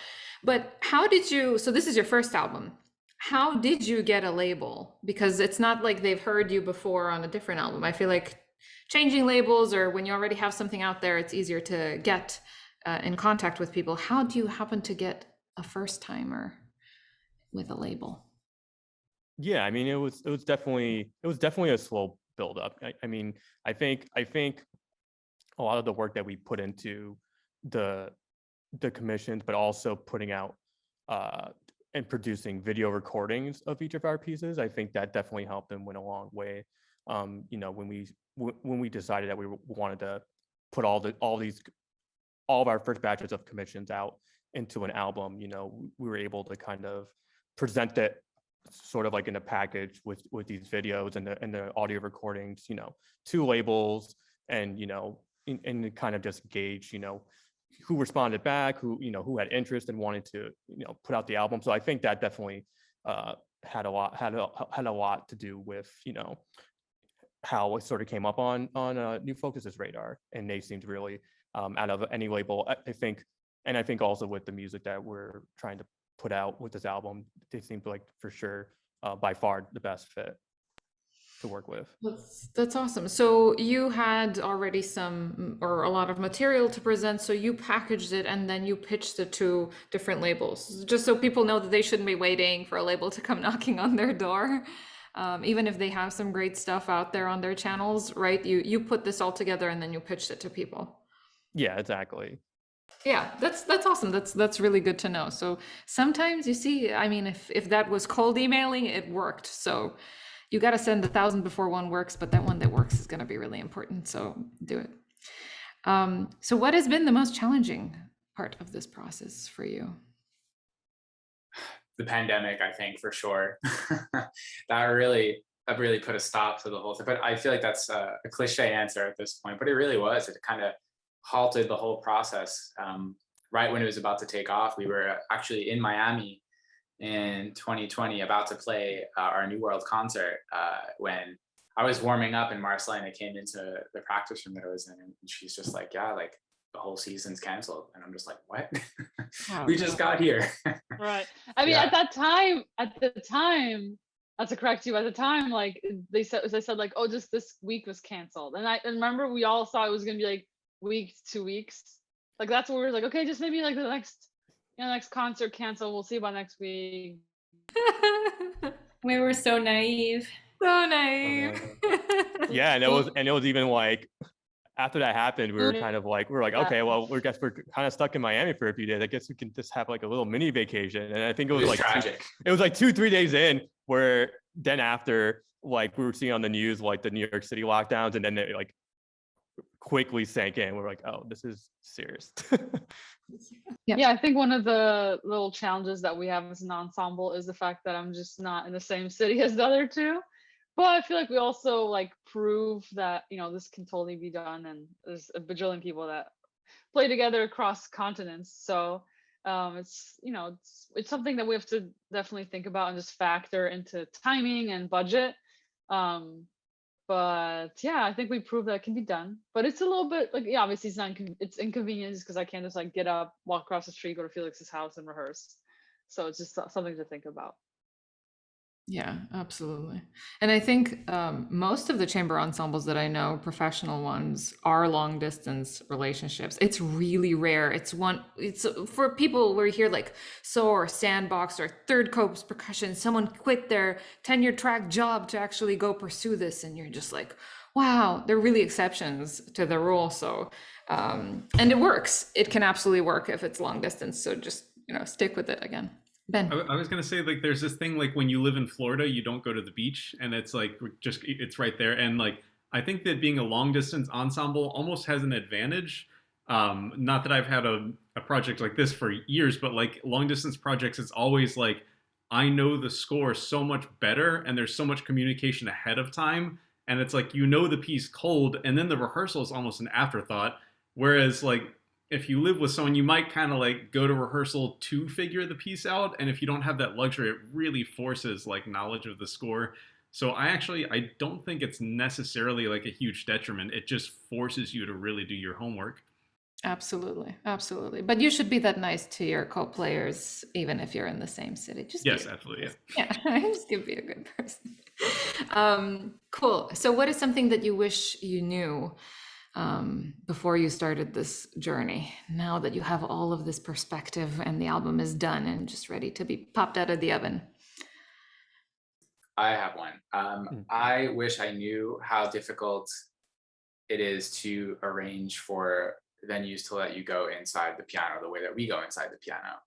But how did you, so this is your first album. How did you get a label? Because it's not like they've heard you before on a different album. I feel like changing labels, or when you already have something out there, it's easier to get in contact with people. How do you happen to get a first timer with a label? yeah, I mean, it was definitely a slow build up. I mean, I think a lot of the work that we put into the commissions, but also putting out and producing video recordings of each of our pieces, I think that definitely helped and went a long way. You know, when we decided that we wanted to put all of our first batches of commissions out into an album, you know, we were able to kind of present it sort of like in a package with these videos and the audio recordings, you know, to labels, and, you know, and kind of just gauge, you know, who responded back, who had interest and wanted to, you know, put out the album. So I think that definitely had a lot to do with, you know, how it sort of came up on New Focus's radar, and they seemed really out of any label, I think also with the music that we're trying to put out with this album, they seemed like for sure by far the best fit to work with. That's awesome. So you had already some or a lot of material to present, so you packaged it and then you pitched it to different labels, just so people know that they shouldn't be waiting for a label to come knocking on their door. Even if they have some great stuff out there on their channels, right? You put this all together and then you pitched it to people. Yeah, exactly. Yeah, that's awesome. That's really good to know. So sometimes you see, I mean, if that was cold emailing, it worked. So you got to send 1,000 before one works, but that one that works is going to be really important. So do it. So what has been the most challenging part of this process for you? The pandemic, I think, for sure. That really put a stop to the whole thing. But I feel like that's a cliche answer at this point, but it really was. It kind of halted the whole process. Right when it was about to take off, we were actually in Miami in 2020 about to play our New World concert when I was warming up and Marcelina came into the practice room that I was in, and she's just like, yeah, like the whole season's canceled. And I'm just like, what? We just got here. Right. I mean, Yeah. at the time, not to correct you, at the time, like they said like, oh, just this week was canceled. And I remember we all thought it was gonna be like week, 2 weeks. Like that's what we were like, okay, just maybe like the next concert cancel. We'll see about next week. We were so naive. So naive. Yeah, and it was even like after that happened, we were kind of like, okay, well, we're kind of stuck in Miami for a few days. I guess we can just have like a little mini vacation. And I think it was like tragic. It was like 2-3 days in, where then after, like we were seeing on the news like the New York City lockdowns, and then it like quickly sank in. We're like, oh, this is serious. Yeah, I think one of the little challenges that we have as an ensemble is the fact that I'm just not in the same city as the other two. But I feel like we also like prove that, you know, this can totally be done, and there's a bajillion people that play together across continents. So it's, you know, it's something that we have to definitely think about and just factor into timing and budget. But yeah, I think we proved that it can be done. But it's a little bit like, yeah, obviously it's inconvenience because I can't just like get up, walk across the street, go to Felix's house and rehearse. So it's just something to think about. Yeah, absolutely. And I think most of the chamber ensembles that I know, professional ones, are long distance relationships. It's really rare. It's for people where you hear like SOAR, Sandbox, or Third Coast Percussion, someone quit their tenure track job to actually go pursue this. And you're just like, wow, they're really exceptions to the rule. So, and it works. It can absolutely work if it's long distance. So just, you know, stick with it again. Ben. I was gonna say, like, there's this thing like when you live in Florida, you don't go to the beach, and it's like it's right there. And like I think that being a long distance ensemble almost has an advantage. Not that I've had a project like this for years, but like long distance projects, it's always like I know the score so much better, and there's so much communication ahead of time, and it's like you know the piece cold, and then the rehearsal is almost an afterthought. Whereas like if you live with someone, you might kind of like go to rehearsal to figure the piece out. And if you don't have that luxury, it really forces like knowledge of the score. So I don't think it's necessarily like a huge detriment. It just forces you to really do your homework. Absolutely. Absolutely. But you should be that nice to your co-players, even if you're in the same city. Yes, absolutely. Yeah. Just be a good person. Cool. So what is something that you wish you knew before you started this journey, now that you have all of this perspective and the album is done and just ready to be popped out of the oven? I have one. I wish I knew how difficult it is to arrange for venues to let you go inside the piano the way that we go inside the piano.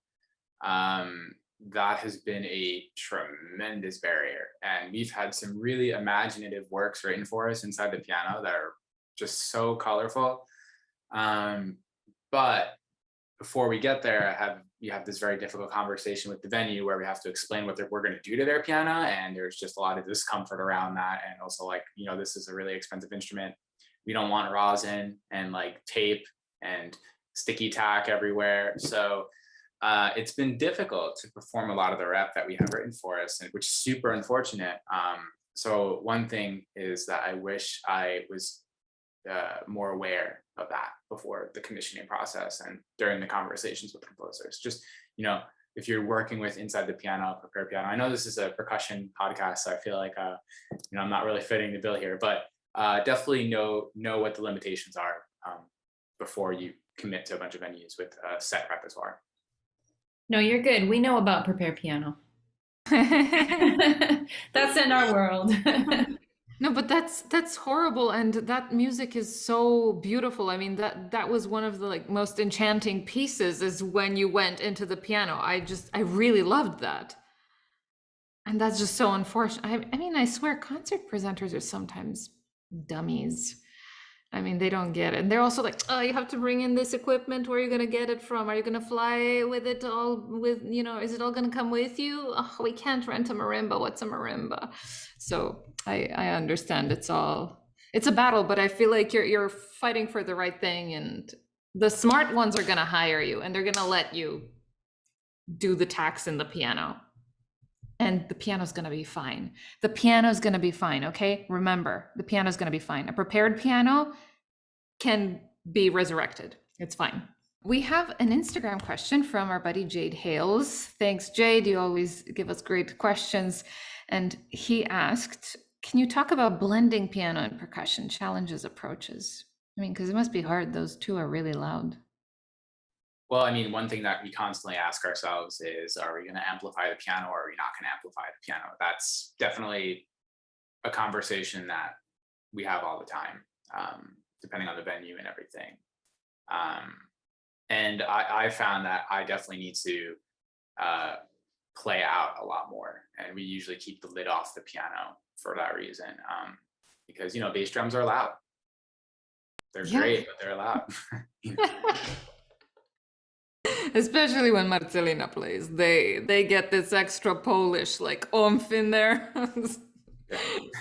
That has been a tremendous barrier. And we've had some really imaginative works written for us inside the piano that are just so colorful. But before we get there, you have this very difficult conversation with the venue where we have to explain what we're going to do to their piano. And there's just a lot of discomfort around that. And also like, you know, this is a really expensive instrument. We don't want rosin and like tape and sticky tack everywhere. So it's been difficult to perform a lot of the rep that we have written for us, which is super unfortunate. So one thing is that I wish I was more aware of that before the commissioning process and during the conversations with composers. Just, you know, if you're working with inside the piano, prepare piano. I know this is a percussion podcast, so I feel like, you know, I'm not really fitting the bill here, but definitely know what the limitations are before you commit to a bunch of venues with a set repertoire. No, you're good. We know about prepare piano. That's in our world. No, but that's horrible, and that music is so beautiful. I mean, that was one of the like most enchanting pieces, is when you went into the piano. I really loved that. And that's just so unfortunate. I mean, I swear concert presenters are sometimes dummies. I mean, they don't get it. And they're also like, oh, you have to bring in this equipment. Where are you going to get it from? Are you going to fly with it all with, is it all going to come with you? Oh, we can't rent a marimba. What's a marimba? So I understand it's a battle, but I feel like you're fighting for the right thing, and the smart ones are going to hire you and they're going to let you do the tax in the piano. And the piano's going to be fine. The piano's going to be fine, okay? Remember, the piano's going to be fine. A prepared piano can be resurrected. It's fine. We have an Instagram question from our buddy Jade Hails. Thanks, Jade. You always give us great questions. And he asked, can you talk about blending piano and percussion, challenges, approaches? I mean, because it must be hard. Those two are really loud. Well, I mean, one thing that we constantly ask ourselves is, are we going to amplify the piano or are we not going to amplify the piano? That's definitely a conversation that we have all the time, depending on the venue and everything. And I found that I definitely need to play out a lot more. And we usually keep the lid off the piano for that reason, because, bass drums are loud. They're great, but they're loud. Especially when Marcelina plays, they get this extra Polish like oomph in there.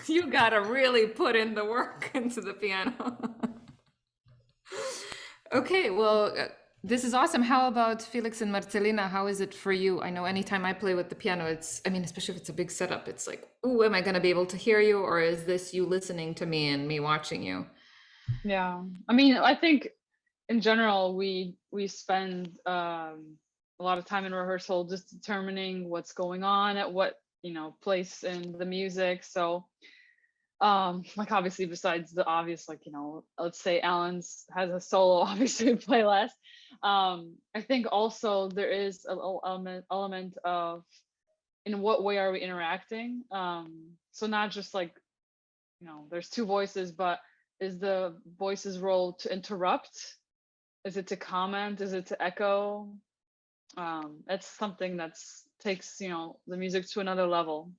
You gotta really put in the work into the piano. Okay, well, this is awesome. How about Felix and Marcelina? How is it for you? I know anytime I play with the piano, especially if it's a big setup, it's like, oh, am I gonna be able to hear you, or is this you listening to me and me watching you? Yeah, I mean, I think in general, we spend a lot of time in rehearsal just determining what's going on at what place in the music. So like obviously besides the obvious, like let's say Alan's has a solo, obviously we play less. I think also there is a little element of in what way are we interacting. So not just like there's two voices, but is the voice's role to interrupt? Is it to comment? Is it to echo? It's something that's takes the music to another level.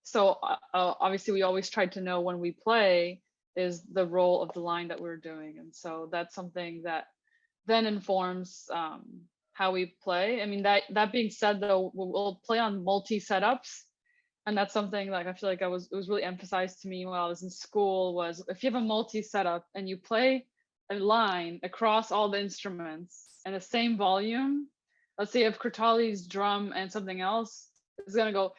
So obviously we always try to know when we play is the role of the line that we're doing, and so that's something that then informs how we play. I mean, that being said, though, we'll play on multi setups, and that's something like I feel like it was really emphasized to me while I was in school, was if you have a multi setup and you play a line across all the instruments and the same volume, let's say if Karli's drum and something else is gonna go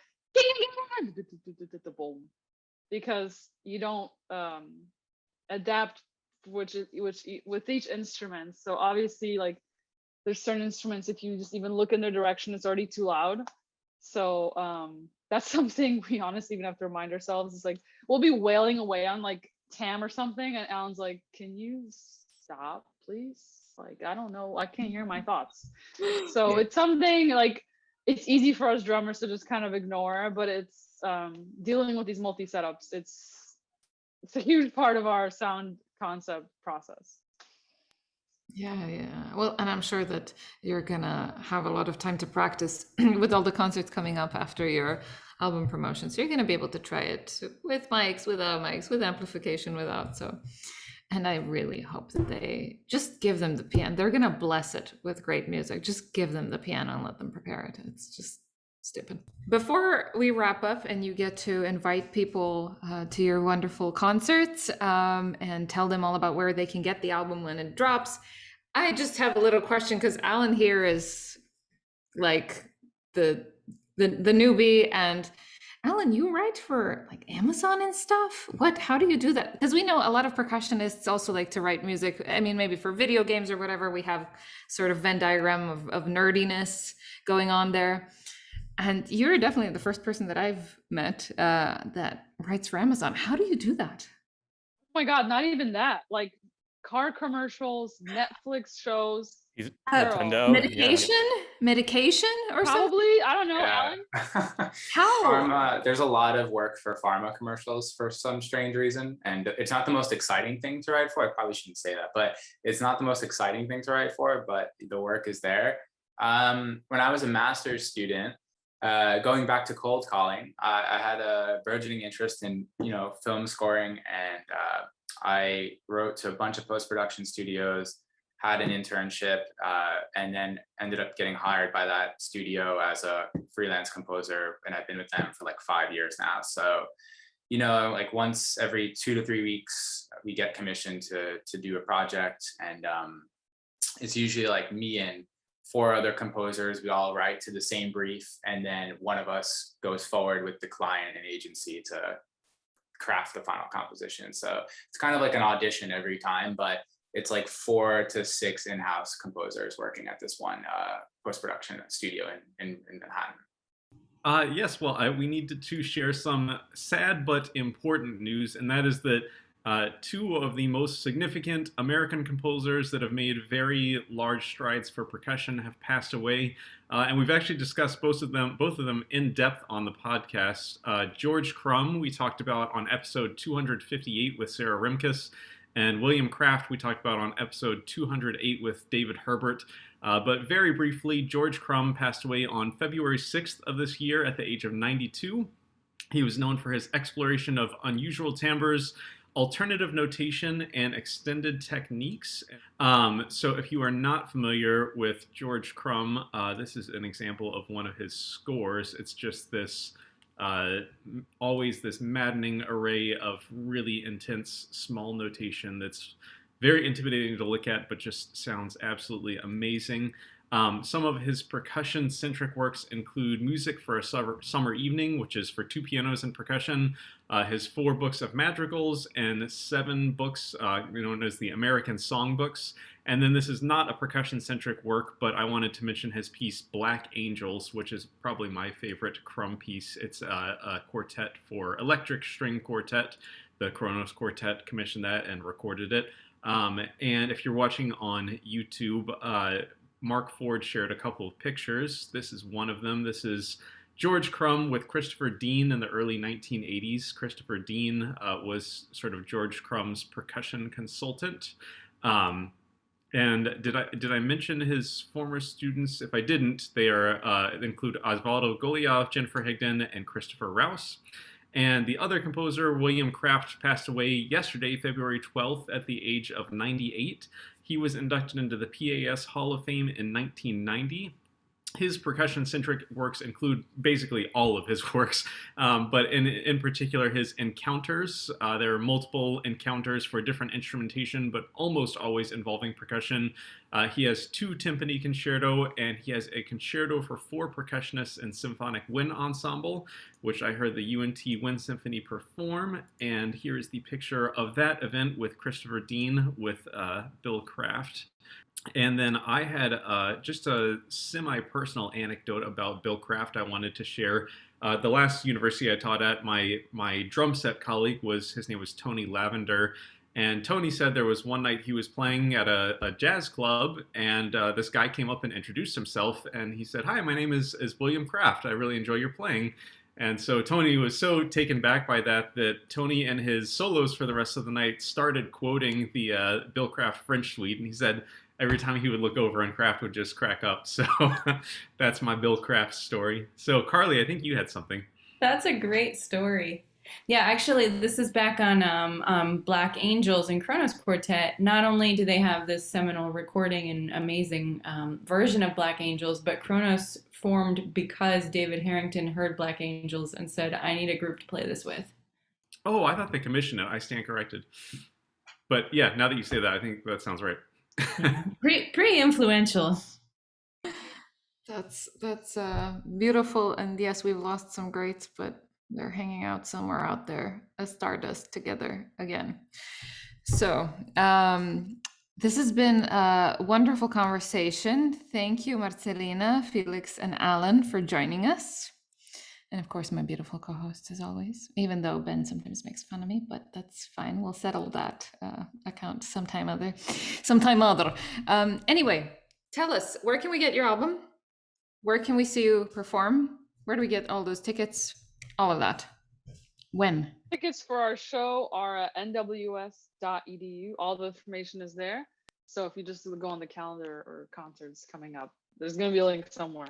because you don't adapt which with each instrument. So obviously, like there's certain instruments, if you just even look in their direction, it's already too loud. So that's something we honestly even have to remind ourselves. It's like we'll be wailing away on like Tam or something, and Alan's like, can you stop please? Like, I don't know, I can't hear my thoughts. So it's something like it's easy for us drummers to just kind of ignore, but it's dealing with these multi setups, it's a huge part of our sound concept process. Yeah. Well, and I'm sure that you're gonna have a lot of time to practice with all the concerts coming up after your album promotion. So you're gonna be able to try it with mics, without mics, with amplification, without. So, and I really hope that they just give them the piano. They're gonna bless it with great music. Just give them the piano and let them prepare it. It's just stupid. Before we wrap up and you get to invite people to your wonderful concerts and tell them all about where they can get the album when it drops, I just have a little question, because Alan here is like the newbie, and Alan, you write for like Amazon and stuff. How do you do that? Because we know a lot of percussionists also like to write music. I mean, maybe for video games or whatever, we have sort of Venn diagram of nerdiness going on there. And you're definitely the first person that I've met that writes for Amazon. How do you do that? Oh my God, not even that. Like car commercials, Netflix shows. Nintendo. Medication or Probably, something? I don't know, Yeah. Alan. How? There's a lot of work for pharma commercials for some strange reason. And it's not the most exciting thing to write for. I probably shouldn't say that, but it's not the most exciting thing to write for, but the work is there. When I was a master's student, going back to cold calling, I had a burgeoning interest in, film scoring, and I wrote to a bunch of post-production studios, had an internship, and then ended up getting hired by that studio as a freelance composer, and I've been with them for like 5 years now. So, like once every 2 to 3 weeks, we get commissioned to do a project, and it's usually like me and 4 other composers. We all write to the same brief, and then one of us goes forward with the client and agency to craft the final composition. So it's kind of like an audition every time, but it's like 4 to 6 in-house composers working at this one post-production studio in Manhattan. Yes, well, we need to share some sad but important news, and that is that 2 of the most significant American composers that have made very large strides for percussion have passed away, and we've actually discussed both of them in depth on the podcast. George Crumb, we talked about on episode 258 with Sarah Rimkus, and William Craft, we talked about on episode 208 with David Herbert. But very briefly, George Crumb passed away on February 6th of this year at the age of 92. He was known for his exploration of unusual timbres, alternative notation, and extended techniques. So if you are not familiar with George Crumb, this is an example of one of his scores. It's just this, always this maddening array of really intense small notation that's very intimidating to look at, but just sounds absolutely amazing. Some of his percussion-centric works include Music for a Summer Evening, which is for 2 pianos and percussion, his 4 books of madrigals, and 7 books known as the American Songbooks. And then this is not a percussion-centric work, but I wanted to mention his piece Black Angels, which is probably my favorite Crumb piece. It's a quartet for electric string quartet. The Kronos Quartet commissioned that and recorded it. And if you're watching on YouTube, Mark Ford shared a couple of pictures. This is one of them. This is George Crumb with Christopher Dean in the early 1980s. Christopher Dean was sort of George Crumb's percussion consultant. And did I mention his former students? If I didn't, they include Osvaldo Goliath, Jennifer Higdon, and Christopher Rouse. And the other composer, William Craft, passed away yesterday, February 12th, at the age of 98. He was inducted into the PAS Hall of Fame in 1990. His percussion-centric works include basically all of his works, but in particular his encounters. There are multiple encounters for different instrumentation, but almost always involving percussion. He has 2 timpani concerto, and he has a concerto for 4 percussionists and symphonic wind ensemble, which I heard the UNT Wind Symphony perform. And here is the picture of that event with Christopher Dean with Bill Craft. And then I had just a semi-personal anecdote about Bill Craft I wanted to share. The last university I taught at, my drum set colleague, his name was Tony Lavender. And Tony said there was one night he was playing at a jazz club, and this guy came up and introduced himself, and he said, "Hi, my name is William Craft. I really enjoy your playing." And so Tony was so taken back by that Tony and his solos for the rest of the night started quoting the Bill Craft French Suite, and he said every time he would look over and Craft would just crack up. So that's my Bill Craft story. So Karli, I think you had something. That's a great story. Yeah, actually, this is back on Black Angels and Kronos Quartet. Not only do they have this seminal recording and amazing version of Black Angels, but Kronos formed because David Harrington heard Black Angels and said, "I need a group to play this with." Oh, I thought they commissioned it. I stand corrected. But yeah, now that you say that, I think that sounds right. Pretty influential. That's beautiful, and yes, we've lost some greats, but they're hanging out somewhere out there as stardust together again. So this has been a wonderful conversation. Thank you, Marcelina, Felix, and Alan for joining us. And of course, my beautiful co-host as always, even though Ben sometimes makes fun of me, but that's fine. We'll settle that account sometime other. Anyway, tell us, where can we get your album? Where can we see you perform? Where do we get all those tickets? All of that. When? Tickets for our show are at nws.edu. All the information is there. So if you just go on the calendar or concerts coming up, There's going to be a link somewhere.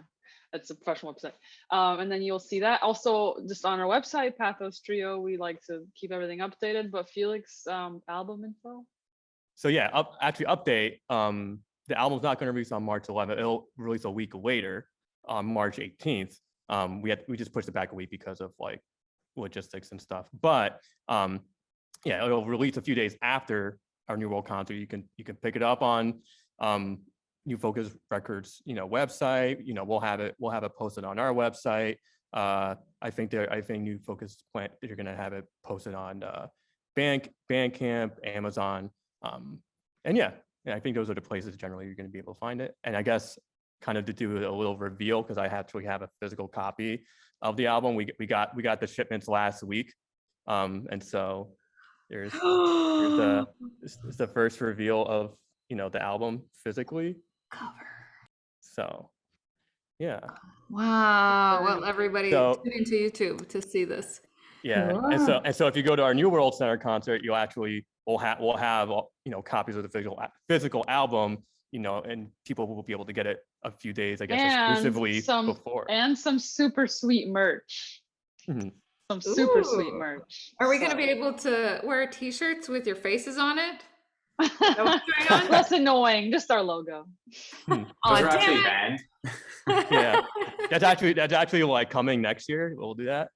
That's a professional website. And then you'll see that. Also, just on our website, Pathos Trio, we like to keep everything updated. But Felix, album info? So yeah, update. The album's not going to release on March 11th. It'll release a week later, on March 18th. We just pushed it back a week because of like logistics and stuff. But yeah, it'll release a few days after our New World concert. You can pick it up on New Focus Records, website. We'll have it posted on our website. I think New Focus plan you're going to have it posted on Bandcamp, Amazon, and yeah, I think those are the places generally you're going to be able to find it. And I guess kind of to do a little reveal, because I actually have a physical copy of the album. We got the shipments last week, and so it's the first reveal of the album physically. Cover. So yeah. Wow. Well, everybody So- tune into YouTube to see this. Yeah, Cool. and so if you go to our New World Center concert, we'll have copies of the physical album, and people will be able to get it a few days, I guess, exclusively before. And some super sweet merch. Mhm. Some super Ooh. sweet merch. Are we going to be able to wear t-shirts with your faces on it? that what's going on? Less annoying, just our logo. Those Aw, are damn actually it. banned. Yeah, that's actually like coming next year. We'll do that.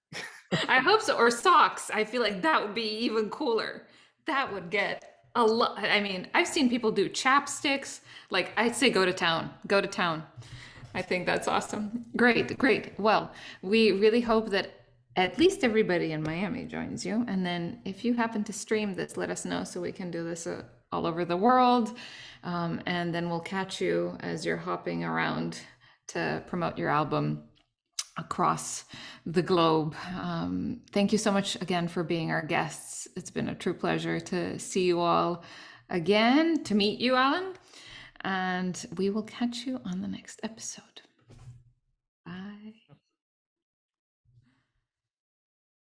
I hope so. Or socks. I feel like that would be even cooler. That would get a lot. I mean, I've seen people do chapsticks. Like, I'd say go to town. Go to town. I think that's awesome. Great, great. Well, we really hope that at least everybody in Miami joins you. And then if you happen to stream this, let us know so we can do this all over the world. And then we'll catch you as you're hopping around to promote your album across the globe. Thank you so much again for being our guests. It's been a true pleasure to see you all again, to meet you, Alan. And we will catch you on the next episode.